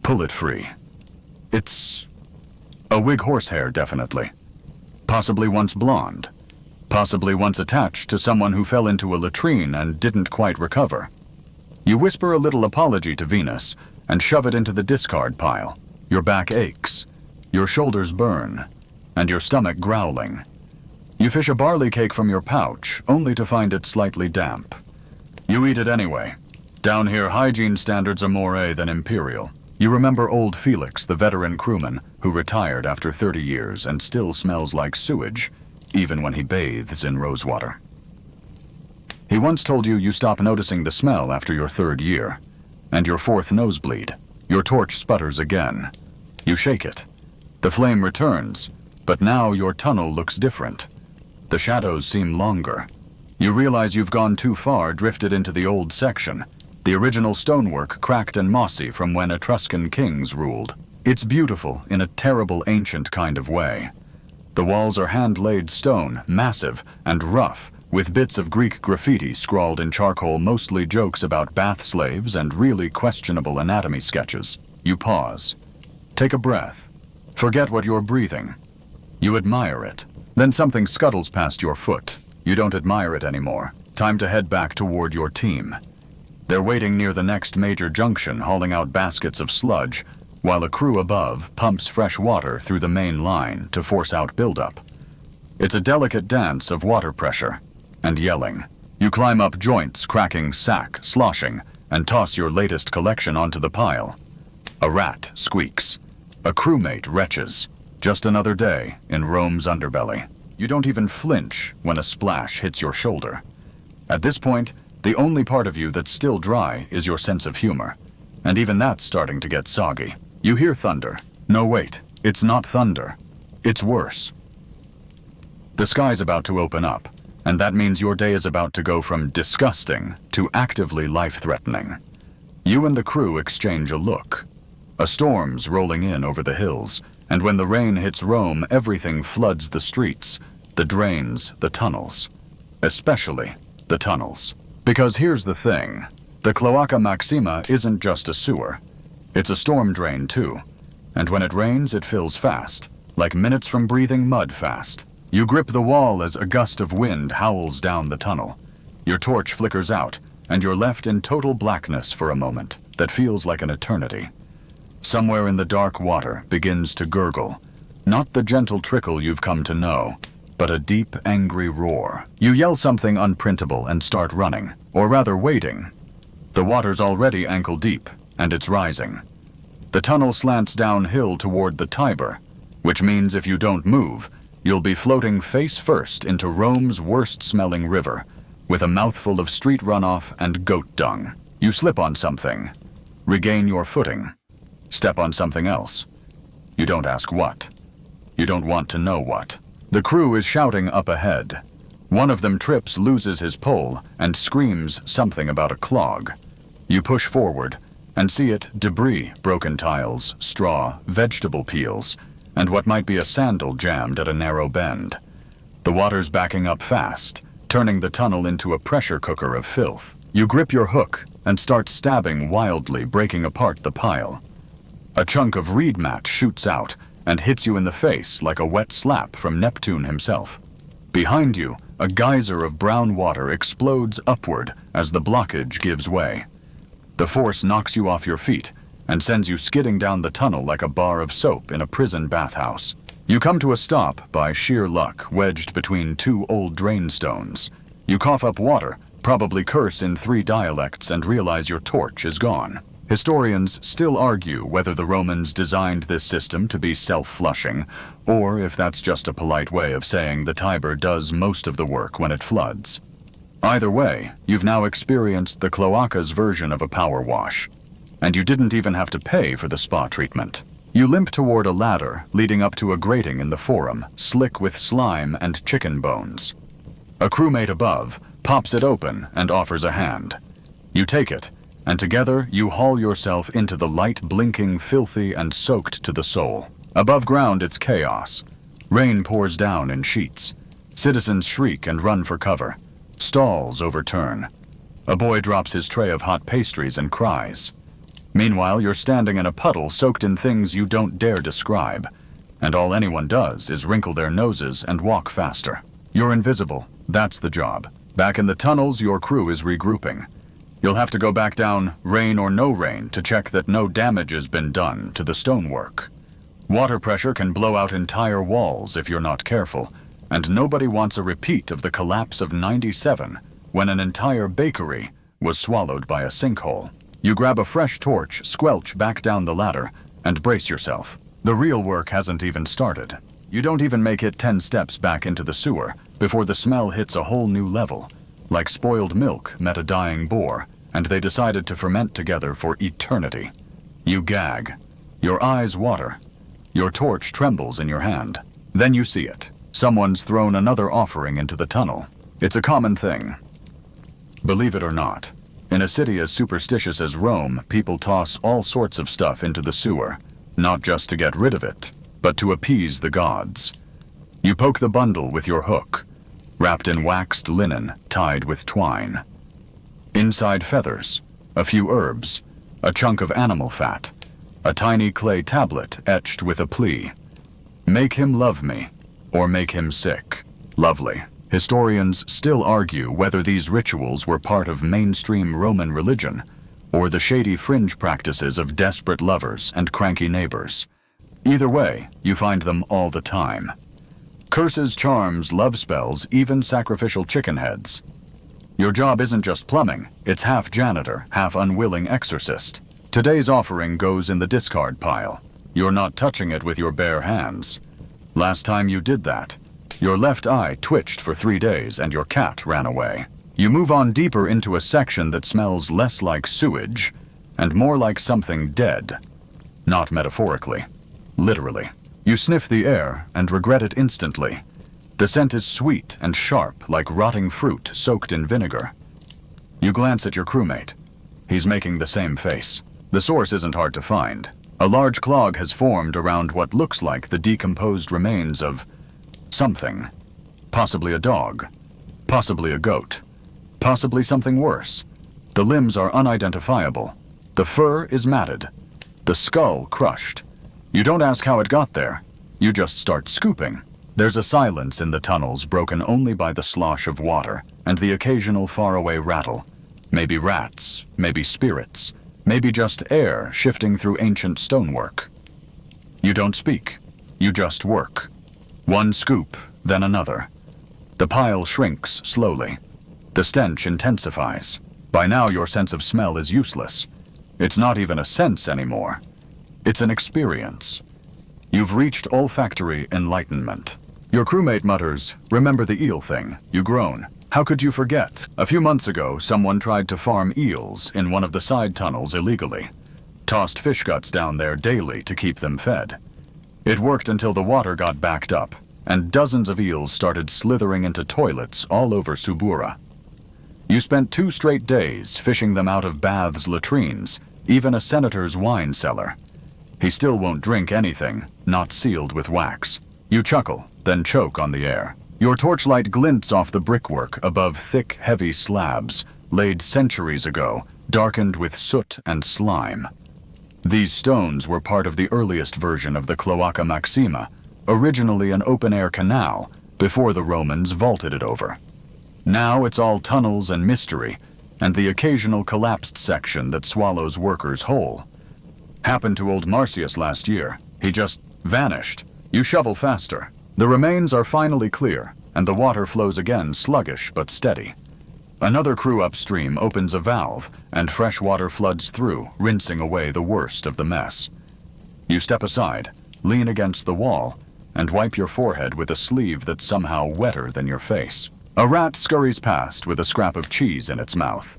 Pull it free. It's a wig horsehair, definitely. Possibly once blonde. Possibly once attached to someone who fell into a latrine and didn't quite recover. You whisper a little apology to Venus and shove it into the discard pile. Your back aches, your shoulders burn, and your stomach growling. You fish a barley cake from your pouch, only to find it slightly damp. You eat it anyway. Down here, hygiene standards are more A than imperial. You remember old Felix, the veteran crewman, who retired after 30 years and still smells like sewage, even when he bathes in rosewater. He once told you stop noticing the smell after your 3rd year, and your 4th nosebleed. Your torch sputters again. You shake it. The flame returns, but now your tunnel looks different. The shadows seem longer. You realize you've gone too far, drifted into the old section, the original stonework cracked and mossy from when Etruscan kings ruled. It's beautiful in a terrible ancient kind of way. The walls are hand-laid stone, massive and rough, with bits of Greek graffiti scrawled in charcoal, mostly jokes about bath slaves and really questionable anatomy sketches. You pause. Take a breath. Forget what you're breathing. You admire it. Then something scuttles past your foot. You don't admire it anymore. Time to head back toward your team. They're waiting near the next major junction, hauling out baskets of sludge, while a crew above pumps fresh water through the main line to force out buildup. It's a delicate dance of water pressure and yelling. You climb up joints, cracking sack, sloshing, and toss your latest collection onto the pile. A rat squeaks. A crewmate retches. Just another day in Rome's underbelly. You don't even flinch when a splash hits your shoulder. At this point, the only part of you that's still dry is your sense of humor. And even that's starting to get soggy. You hear thunder. No, wait, it's not thunder. It's worse. The sky's about to open up, and that means your day is about to go from disgusting to actively life-threatening. You and the crew exchange a look. A storm's rolling in over the hills, and when the rain hits Rome, everything floods the streets, the drains, the tunnels. Especially the tunnels. Because here's the thing. The Cloaca Maxima isn't just a sewer. It's a storm drain too. And when it rains, it fills fast, like minutes from breathing mud fast. You grip the wall as a gust of wind howls down the tunnel. Your torch flickers out, and you're left in total blackness for a moment that feels like an eternity. Somewhere in the dark water begins to gurgle, not the gentle trickle you've come to know, but a deep, angry roar. You yell something unprintable and start running, or rather wading. The water's already ankle deep, and it's rising. The tunnel slants downhill toward the Tiber, which means if you don't move, you'll be floating face first into Rome's worst-smelling river, with a mouthful of street runoff and goat dung. You slip on something, regain your footing, step on something else. You don't ask what. You don't want to know what. The crew is shouting up ahead. One of them trips, loses his pole, and screams something about a clog. You push forward and see it: debris, broken tiles, straw, vegetable peels, and what might be a sandal jammed at a narrow bend. The water's backing up fast, turning the tunnel into a pressure cooker of filth. You grip your hook and start stabbing wildly, breaking apart the pile. A chunk of reed mat shoots out and hits you in the face like a wet slap from Neptune himself. Behind you, a geyser of brown water explodes upward as the blockage gives way. The force knocks you off your feet and sends you skidding down the tunnel like a bar of soap in a prison bathhouse. You come to a stop by sheer luck, wedged between two old drain stones. You cough up water, probably curse in 3 dialects, and realize your torch is gone. Historians still argue whether the Romans designed this system to be self-flushing, or if that's just a polite way of saying the Tiber does most of the work when it floods. Either way, you've now experienced the cloaca's version of a power wash, and you didn't even have to pay for the spa treatment. You limp toward a ladder leading up to a grating in the forum, slick with slime and chicken bones. A crewmate above pops it open and offers a hand. You take it, and together you haul yourself into the light, blinking, filthy, and soaked to the soul. Above ground, it's chaos. Rain pours down in sheets. Citizens shriek and run for cover. Stalls overturn. A boy drops his tray of hot pastries and cries. Meanwhile, you're standing in a puddle soaked in things you don't dare describe, and all anyone does is wrinkle their noses and walk faster. You're invisible. That's the job. Back in the tunnels, your crew is regrouping. You'll have to go back down, rain or no rain, to check that no damage has been done to the stonework. Water pressure can blow out entire walls if you're not careful, and nobody wants a repeat of the collapse of '97, when an entire bakery was swallowed by a sinkhole. You grab a fresh torch, squelch back down the ladder, and brace yourself. The real work hasn't even started. You don't even make it 10 steps back into the sewer before the smell hits a whole new level. Like spoiled milk met a dying boar, and they decided to ferment together for eternity. You gag. Your eyes water. Your torch trembles in your hand. Then you see it. Someone's thrown another offering into the tunnel. It's a common thing. Believe it or not, in a city as superstitious as Rome, people toss all sorts of stuff into the sewer, not just to get rid of it, but to appease the gods. You poke the bundle with your hook, wrapped in waxed linen tied with twine. Inside feathers, a few herbs, a chunk of animal fat, a tiny clay tablet etched with a plea. Make him love me, or make him sick. Lovely. Historians still argue whether these rituals were part of mainstream Roman religion, or the shady fringe practices of desperate lovers and cranky neighbors. Either way, you find them all the time. Curses, charms, love spells, even sacrificial chicken heads. Your job isn't just plumbing, it's half janitor, half unwilling exorcist. Today's offering goes in the discard pile. You're not touching it with your bare hands. Last time you did that, your left eye twitched for 3 days and your cat ran away. You move on deeper into a section that smells less like sewage and more like something dead. Not metaphorically, literally. You sniff the air and regret it instantly. The scent is sweet and sharp like rotting fruit soaked in vinegar. You glance at your crewmate. He's making the same face. The source isn't hard to find. A large clog has formed around what looks like the decomposed remains of something. Possibly a dog. Possibly a goat. Possibly something worse. The limbs are unidentifiable. The fur is matted. The skull crushed. You don't ask how it got there. You just start scooping. There's a silence in the tunnels broken only by the slosh of water and the occasional faraway rattle. Maybe rats, maybe spirits, maybe just air shifting through ancient stonework. You don't speak. You just work. One scoop, then another. The pile shrinks slowly. The stench intensifies. By now your sense of smell is useless. It's not even a sense anymore. It's an experience. You've reached olfactory enlightenment. Your crewmate mutters, "Remember the eel thing?" You groan. How could you forget? A few months ago, someone tried to farm eels in one of the side tunnels illegally. Tossed fish guts down there daily to keep them fed. It worked until the water got backed up, and dozens of eels started slithering into toilets all over Subura. You spent 2 straight days fishing them out of baths, latrines, even a senator's wine cellar. He still won't drink anything not sealed with wax. You chuckle, then choke on the air. Your torchlight glints off the brickwork above thick, heavy slabs, laid centuries ago, darkened with soot and slime. These stones were part of the earliest version of the Cloaca Maxima, originally an open-air canal, before the Romans vaulted it over. Now it's all tunnels and mystery, and the occasional collapsed section that swallows workers whole. Happened to old Marcius last year. He just vanished. You shovel faster. The remains are finally clear, and the water flows again, sluggish but steady. Another crew upstream opens a valve, and fresh water floods through, rinsing away the worst of the mess. You step aside, lean against the wall, and wipe your forehead with a sleeve that's somehow wetter than your face. A rat scurries past with a scrap of cheese in its mouth.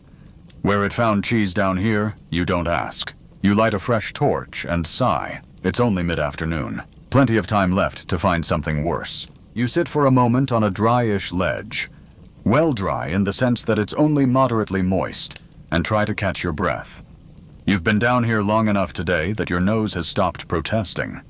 Where it found cheese down here, you don't ask. You light a fresh torch and sigh. It's only mid-afternoon. Plenty of time left to find something worse. You sit for a moment on a dryish ledge. Well dry in the sense that it's only moderately moist, and try to catch your breath. You've been down here long enough today that your nose has stopped protesting.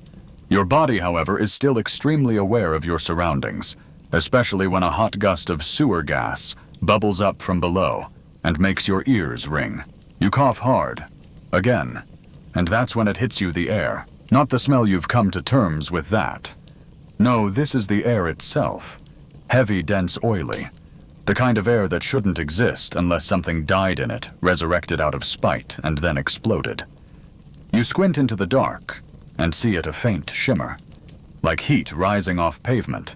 Your body, however, is still extremely aware of your surroundings, especially when a hot gust of sewer gas bubbles up from below and makes your ears ring. You cough hard, again, and that's when it hits you, the air. Not the smell, you've come to terms with that. No, this is the air itself. Heavy, dense, oily. The kind of air that shouldn't exist unless something died in it, resurrected out of spite, and then exploded. You squint into the dark and see it a faint shimmer, like heat rising off pavement.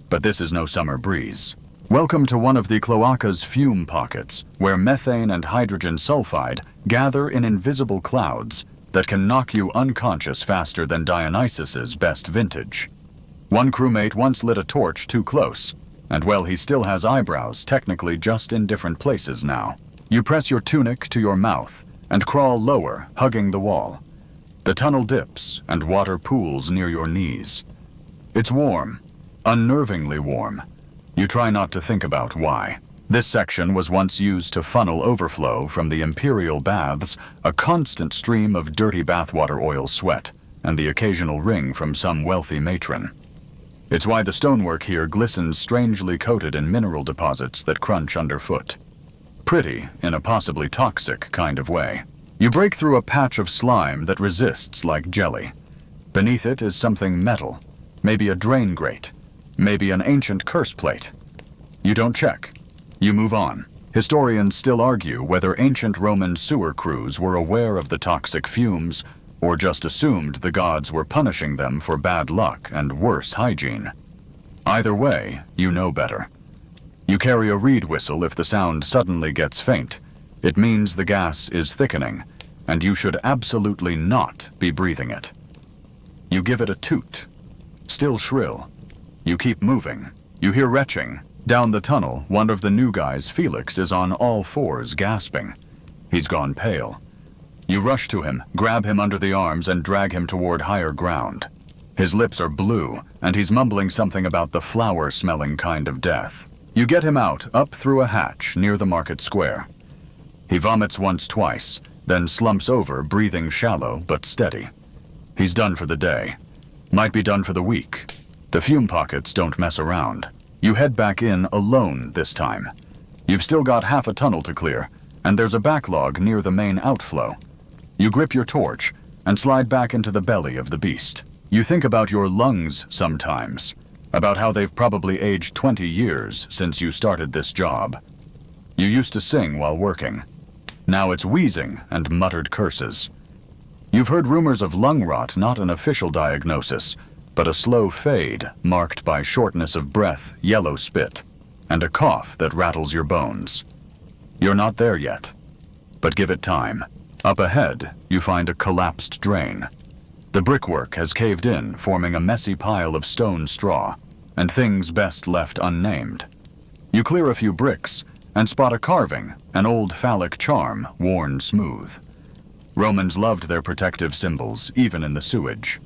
But this is no summer breeze. Welcome to one of the cloaca's fume pockets, where methane and hydrogen sulfide gather in invisible clouds that can knock you unconscious faster than Dionysus's best vintage. One crewmate once lit a torch too close, and well, he still has eyebrows, technically just in different places now. You press your tunic to your mouth and crawl lower, hugging the wall. The tunnel dips and water pools near your knees. It's warm, unnervingly warm. You try not to think about why. This section was once used to funnel overflow from the imperial baths, a constant stream of dirty bathwater oil sweat, and the occasional ring from some wealthy matron. It's why the stonework here glistens strangely coated in mineral deposits that crunch underfoot. Pretty, in a possibly toxic kind of way. You break through a patch of slime that resists like jelly. Beneath it is something metal, maybe a drain grate, maybe an ancient curse plate. You don't check. You move on. Historians still argue whether ancient Roman sewer crews were aware of the toxic fumes or just assumed the gods were punishing them for bad luck and worse hygiene. Either way, you know better. You carry a reed whistle if the sound suddenly gets faint. It means the gas is thickening, and you should absolutely not be breathing it. You give it a toot. Still shrill. You keep moving. You hear retching. Down the tunnel, one of the new guys, Felix, is on all fours, gasping. He's gone pale. You rush to him, grab him under the arms, and drag him toward higher ground. His lips are blue, and he's mumbling something about the flower-smelling kind of death. You get him out, up through a hatch near the market square. He vomits once, twice, then slumps over, breathing shallow but steady. He's done for the day. Might be done for the week. The fume pockets don't mess around. You head back in alone this time. You've still got half a tunnel to clear, and there's a backlog near the main outflow. You grip your torch and slide back into the belly of the beast. You think about your lungs sometimes, about how they've probably aged 20 years since you started this job. You used to sing while working. Now it's wheezing and muttered curses. You've heard rumors of lung rot, not an official diagnosis, but a slow fade marked by shortness of breath, yellow spit, and a cough that rattles your bones. You're not there yet, but give it time. Up ahead, you find a collapsed drain. The brickwork has caved in, forming a messy pile of stone straw, and things best left unnamed. You clear a few bricks and spot a carving, an old phallic charm worn smooth. Romans loved their protective symbols, even in the sewage.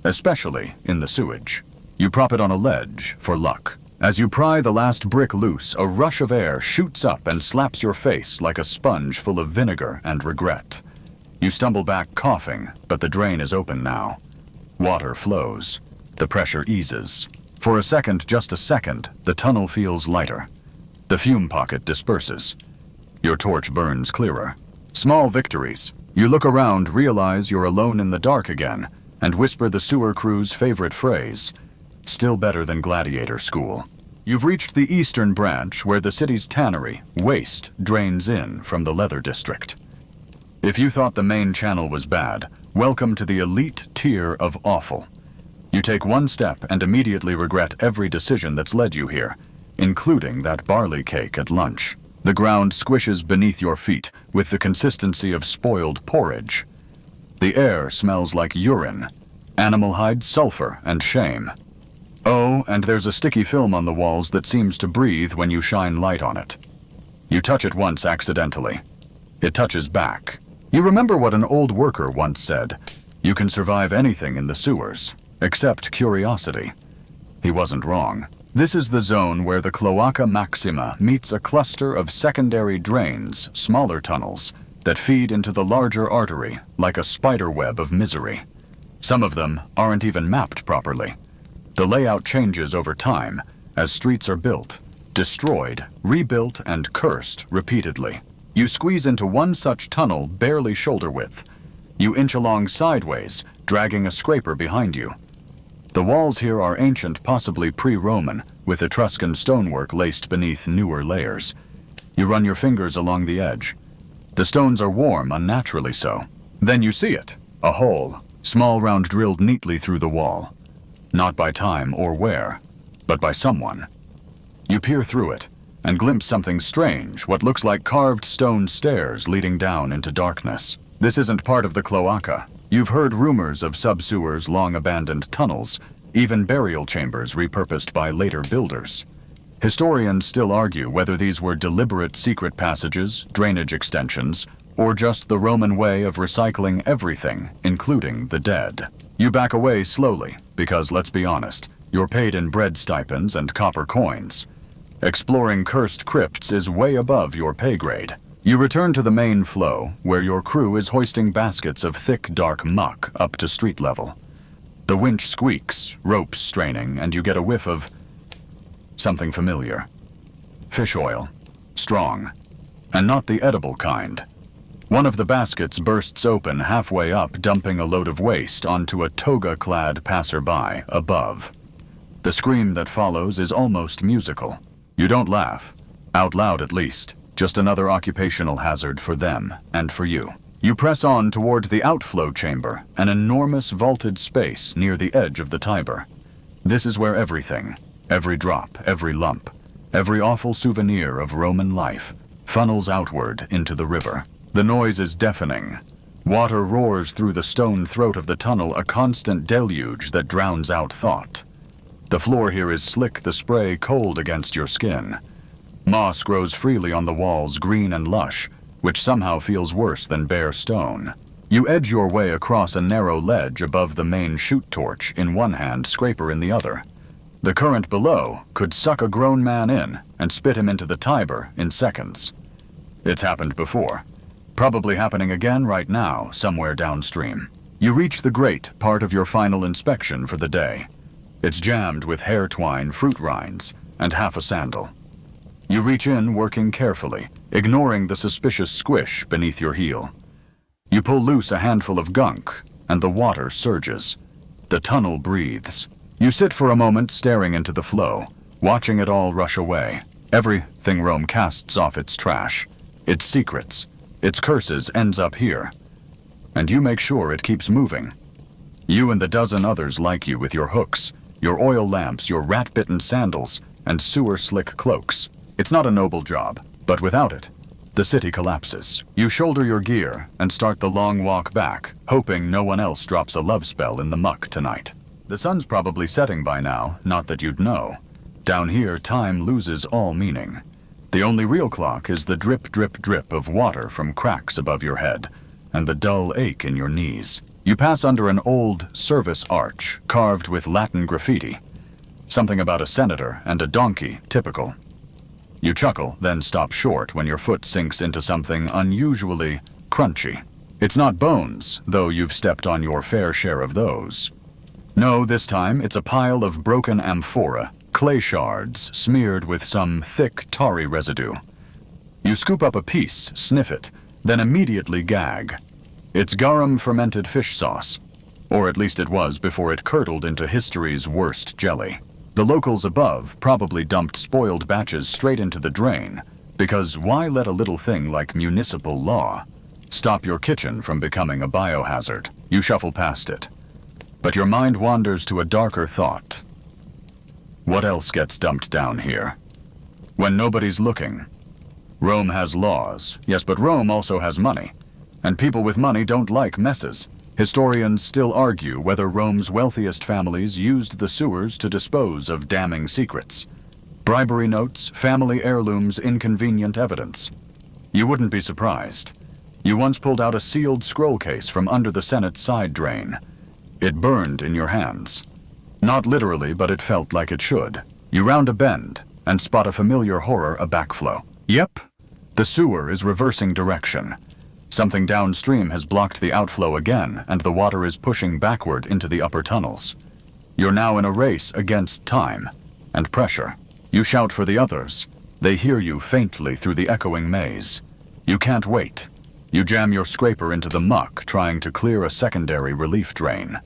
Especially in the sewage. You prop it on a ledge for luck. As you pry the last brick loose, a rush of air shoots up and slaps your face like a sponge full of vinegar and regret. You stumble back coughing, but the drain is open now. Water flows. The pressure eases. For a second, just a second, the tunnel feels lighter. The fume pocket disperses. Your torch burns clearer. Small victories. You look around, realize you're alone in the dark again, and whisper the sewer crew's favorite phrase. Still better than gladiator school. You've reached the eastern branch where the city's tannery, waste, drains in from the leather district. If you thought the main channel was bad, welcome to the elite tier of awful. You take one step and immediately regret every decision that's led you here, including that barley cake at lunch. The ground squishes beneath your feet with the consistency of spoiled porridge. The air smells like urine, animal hide, sulfur, and shame. Oh, and there's a sticky film on the walls that seems to breathe when you shine light on it. You touch it once accidentally. It touches back. You remember what an old worker once said, "You can survive anything in the sewers, except curiosity." He wasn't wrong. This is the zone where the Cloaca Maxima meets a cluster of secondary drains, smaller tunnels, that feed into the larger artery like a spider web of misery. Some of them aren't even mapped properly. The layout changes over time as streets are built, destroyed, rebuilt, and cursed repeatedly. You squeeze into one such tunnel barely shoulder width. You inch along sideways, dragging a scraper behind you. The walls here are ancient, possibly pre-Roman, with Etruscan stonework laced beneath newer layers. You run your fingers along the edge. The stones are warm, unnaturally so. Then you see it, a hole, small round drilled neatly through the wall. Not by time or where, but by someone. You peer through it and glimpse something strange, what looks like carved stone stairs leading down into darkness. This isn't part of the cloaca. You've heard rumors of subsewers, long-abandoned tunnels, even burial chambers repurposed by later builders. Historians still argue whether these were deliberate secret passages, drainage extensions, or just the Roman way of recycling everything, including the dead. You back away slowly, because let's be honest, you're paid in bread stipends and copper coins. Exploring cursed crypts is way above your pay grade. You return to the main flow, where your crew is hoisting baskets of thick, dark muck up to street level. The winch squeaks, ropes straining, and you get a whiff of something familiar. Fish oil. Strong. And not the edible kind. One of the baskets bursts open halfway up, dumping a load of waste onto a toga-clad passerby above. The scream that follows is almost musical. You don't laugh. Out loud at least. Just another occupational hazard for them and for you. You press on toward the outflow chamber, an enormous vaulted space near the edge of the Tiber. This is where everything, every drop, every lump, every awful souvenir of Roman life, funnels outward into the river. The noise is deafening. Water roars through the stone throat of the tunnel, a constant deluge that drowns out thought. The floor here is slick, the spray cold against your skin. Moss grows freely on the walls, green and lush, which somehow feels worse than bare stone. You edge your way across a narrow ledge above the main chute torch in one hand, scraper in the other. The current below could suck a grown man in and spit him into the Tiber in seconds. It's happened before. Probably happening again right now, somewhere downstream. You reach the grate, part of your final inspection for the day. It's jammed with hair twine, fruit rinds, and half a sandal. You reach in, working carefully, ignoring the suspicious squish beneath your heel. You pull loose a handful of gunk, and the water surges. The tunnel breathes. You sit for a moment staring into the flow, watching it all rush away. Everything Rome casts off its trash, its secrets, its curses ends up here. And you make sure it keeps moving. You and the dozen others like you with your hooks, your oil lamps, your rat-bitten sandals, and sewer-slick cloaks. It's not a noble job, but without it, the city collapses. You shoulder your gear and start the long walk back, hoping no one else drops a love spell in the muck tonight. The sun's probably setting by now, not that you'd know. Down here, time loses all meaning. The only real clock is the drip, drip, drip of water from cracks above your head, and the dull ache in your knees. You pass under an old service arch, carved with Latin graffiti. Something about a senator and a donkey, typical. You chuckle, then stop short when your foot sinks into something unusually crunchy. It's not bones, though you've stepped on your fair share of those. No, this time it's a pile of broken amphora, clay shards smeared with some thick, tarry residue. You scoop up a piece, sniff it, then immediately gag. It's garum fermented fish sauce, or at least it was before it curdled into history's worst jelly. The locals above probably dumped spoiled batches straight into the drain, because why let a little thing like municipal law stop your kitchen from becoming a biohazard? You shuffle past it, but your mind wanders to a darker thought. What else gets dumped down here? When nobody's looking. Rome has laws, yes, but Rome also has money, and people with money don't like messes. Historians still argue whether Rome's wealthiest families used the sewers to dispose of damning secrets. Bribery notes, family heirlooms, inconvenient evidence. You wouldn't be surprised. You once pulled out a sealed scroll case from under the Senate's side drain. It burned in your hands. Not literally, but it felt like it should. You round a bend and spot a familiar horror, a backflow. Yep, the sewer is reversing direction. Something downstream has blocked the outflow again, and the water is pushing backward into the upper tunnels. You're now in a race against time and pressure. You shout for the others. They hear you faintly through the echoing maze. You can't wait. You jam your scraper into the muck, trying to clear a secondary relief drain.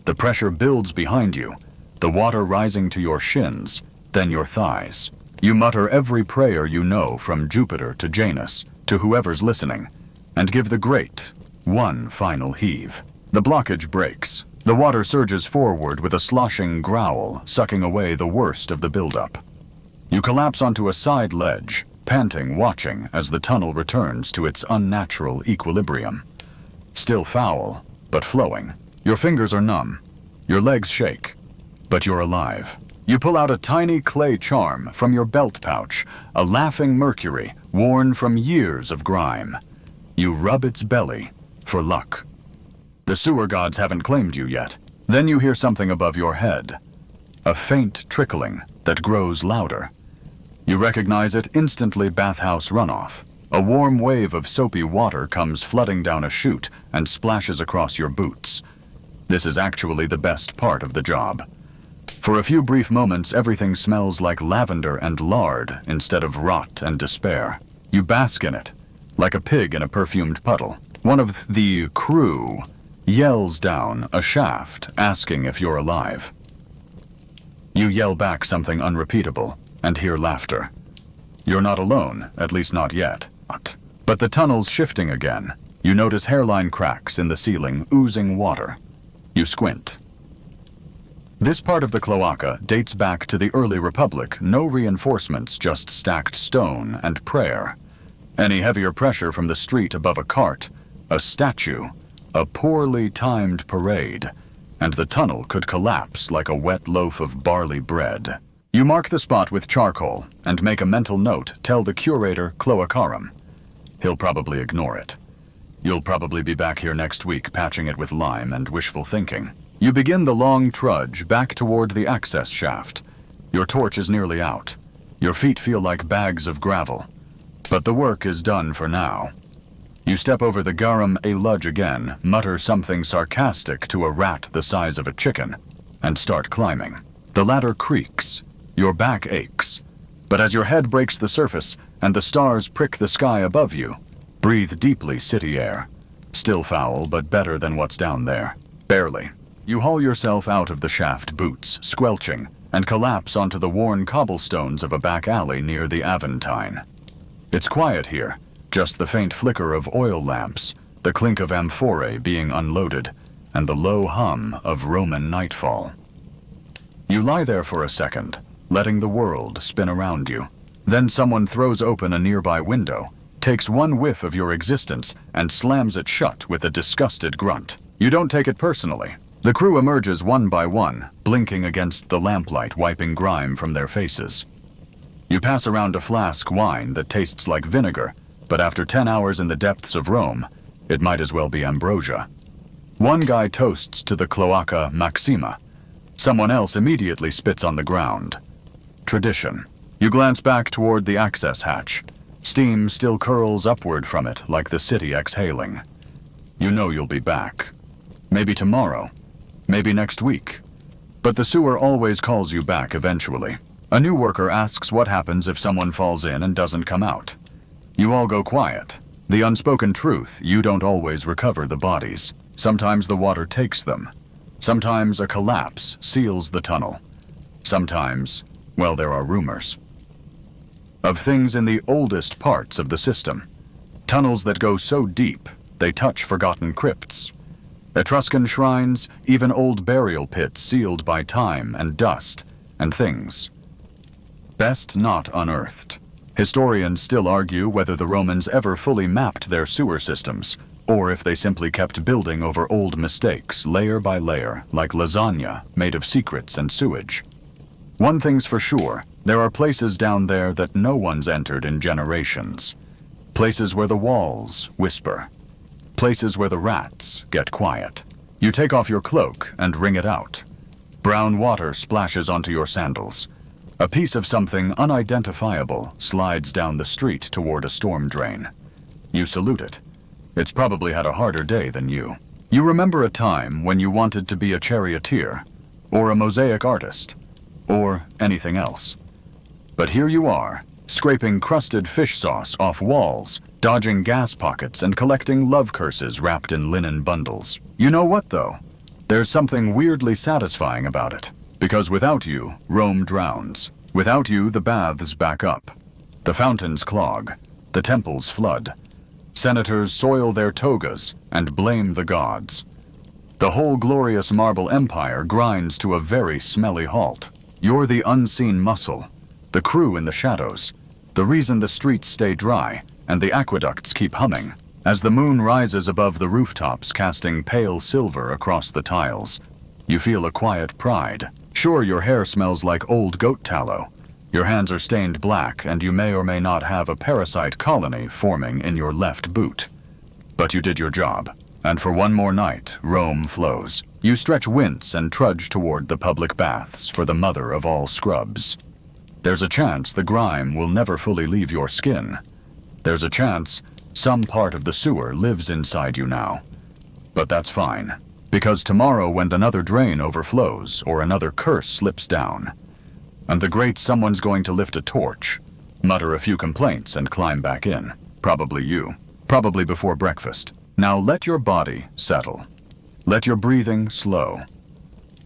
The pressure builds behind you, the water rising to your shins, then your thighs. You mutter every prayer you know, from Jupiter to Janus, to whoever's listening, and give the great one final heave. The blockage breaks. The water surges forward with a sloshing growl, sucking away the worst of the buildup. You collapse onto a side ledge, panting, watching as the tunnel returns to its unnatural equilibrium. Still foul, but flowing. Your fingers are numb. Your legs shake. But you're alive. You pull out a tiny clay charm from your belt pouch, a laughing mercury worn from years of grime. You rub its belly for luck. The sewer gods haven't claimed you yet. Then you hear something above your head. A faint trickling that grows louder. You recognize it instantly, bathhouse runoff. A warm wave of soapy water comes flooding down a chute and splashes across your boots. This is actually the best part of the job. For a few brief moments, everything smells like lavender and lard instead of rot and despair. You bask in it, like a pig in a perfumed puddle. One of the crew yells down a shaft, asking if you're alive. You yell back something unrepeatable and hear laughter. You're not alone, at least not yet. But the tunnel's shifting again. You notice hairline cracks in the ceiling, oozing water. You squint. This part of the cloaca dates back to the early Republic. No reinforcements, just stacked stone and prayer. Any heavier pressure from the street above a cart, a statue, a poorly timed parade, and the tunnel could collapse like a wet loaf of barley bread. You mark the spot with charcoal and make a mental note. Tell the curator Cloacarum. He'll probably ignore it. You'll probably be back here next week, patching it with lime and wishful thinking. You begin the long trudge back toward the access shaft. Your torch is nearly out. Your feet feel like bags of gravel. But the work is done for now. You step over the garum a ludge again, mutter something sarcastic to a rat the size of a chicken, and start climbing. The ladder creaks. Your back aches. But as your head breaks the surface and the stars prick the sky above you, breathe deeply city air. Still foul, but better than what's down there. Barely. You haul yourself out of the shaft, boots squelching, and collapse onto the worn cobblestones of a back alley near the Aventine. It's quiet here, just the faint flicker of oil lamps, the clink of amphorae being unloaded, and the low hum of Roman nightfall. You lie there for a second, letting the world spin around you. Then someone throws open a nearby window, takes one whiff of your existence, and slams it shut with a disgusted grunt. You don't take it personally. The crew emerges one by one, blinking against the lamplight, wiping grime from their faces. You pass around a flask wine that tastes like vinegar, but after 10 hours in the depths of Rome, it might as well be ambrosia. One guy toasts to the Cloaca Maxima. Someone else immediately spits on the ground. Tradition. You glance back toward the access hatch. Steam still curls upward from it like the city exhaling. You know you'll be back. Maybe tomorrow. Maybe next week. But the sewer always calls you back eventually. A new worker asks what happens if someone falls in and doesn't come out. You all go quiet. The unspoken truth, you don't always recover the bodies. Sometimes the water takes them. Sometimes a collapse seals the tunnel. Sometimes, well, there are rumors of things in the oldest parts of the system. Tunnels that go so deep, they touch forgotten crypts. Etruscan shrines, even old burial pits sealed by time and dust and things. Best not unearthed. Historians still argue whether the Romans ever fully mapped their sewer systems, or if they simply kept building over old mistakes, layer by layer, like lasagna made of secrets and sewage. One thing's for sure, there are places down there that no one's entered in generations. Places where the walls whisper. Places where the rats get quiet. You take off your cloak and wring it out. Brown water splashes onto your sandals. A piece of something unidentifiable slides down the street toward a storm drain. You salute it. It's probably had a harder day than you. You remember a time when you wanted to be a charioteer, or a mosaic artist, or anything else. But here you are, scraping crusted fish sauce off walls, dodging gas pockets, and collecting love curses wrapped in linen bundles. You know what, though? There's something weirdly satisfying about it. Because without you, Rome drowns. Without you, the baths back up. The fountains clog. The temples flood. Senators soil their togas and blame the gods. The whole glorious marble empire grinds to a very smelly halt. You're the unseen muscle, the crew in the shadows, the reason the streets stay dry and the aqueducts keep humming. As the moon rises above the rooftops, casting pale silver across the tiles, you feel a quiet pride. Sure, your hair smells like old goat tallow. Your hands are stained black, and you may or may not have a parasite colony forming in your left boot. But you did your job, and for one more night, Rome flows. You stretch wince and trudge toward the public baths for the mother of all scrubs. There's a chance the grime will never fully leave your skin. There's a chance some part of the sewer lives inside you now. But that's fine, because tomorrow when another drain overflows or another curse slips down, and the great someone's going to lift a torch, mutter a few complaints and climb back in. Probably you. Probably before breakfast. Now let your body settle. Let your breathing slow.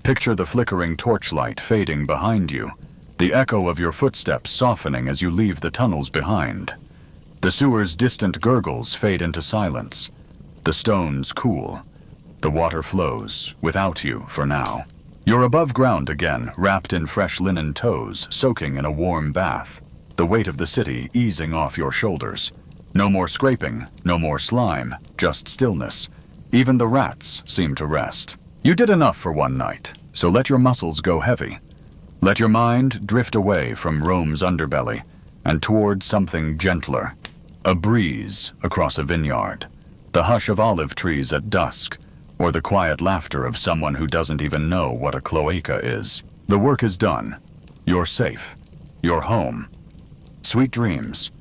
Picture the flickering torchlight fading behind you, the echo of your footsteps softening as you leave the tunnels behind. The sewer's distant gurgles fade into silence. The stones cool. The water flows, without you for now. You're above ground again, wrapped in fresh linen toes, soaking in a warm bath. The weight of the city easing off your shoulders. No more scraping, no more slime, just stillness. Even the rats seem to rest. You did enough for one night, so let your muscles go heavy. Let your mind drift away from Rome's underbelly and toward something gentler. A breeze across a vineyard. The hush of olive trees at dusk. Or the quiet laughter of someone who doesn't even know what a cloaca is. The work is done. You're safe. You're home. Sweet dreams.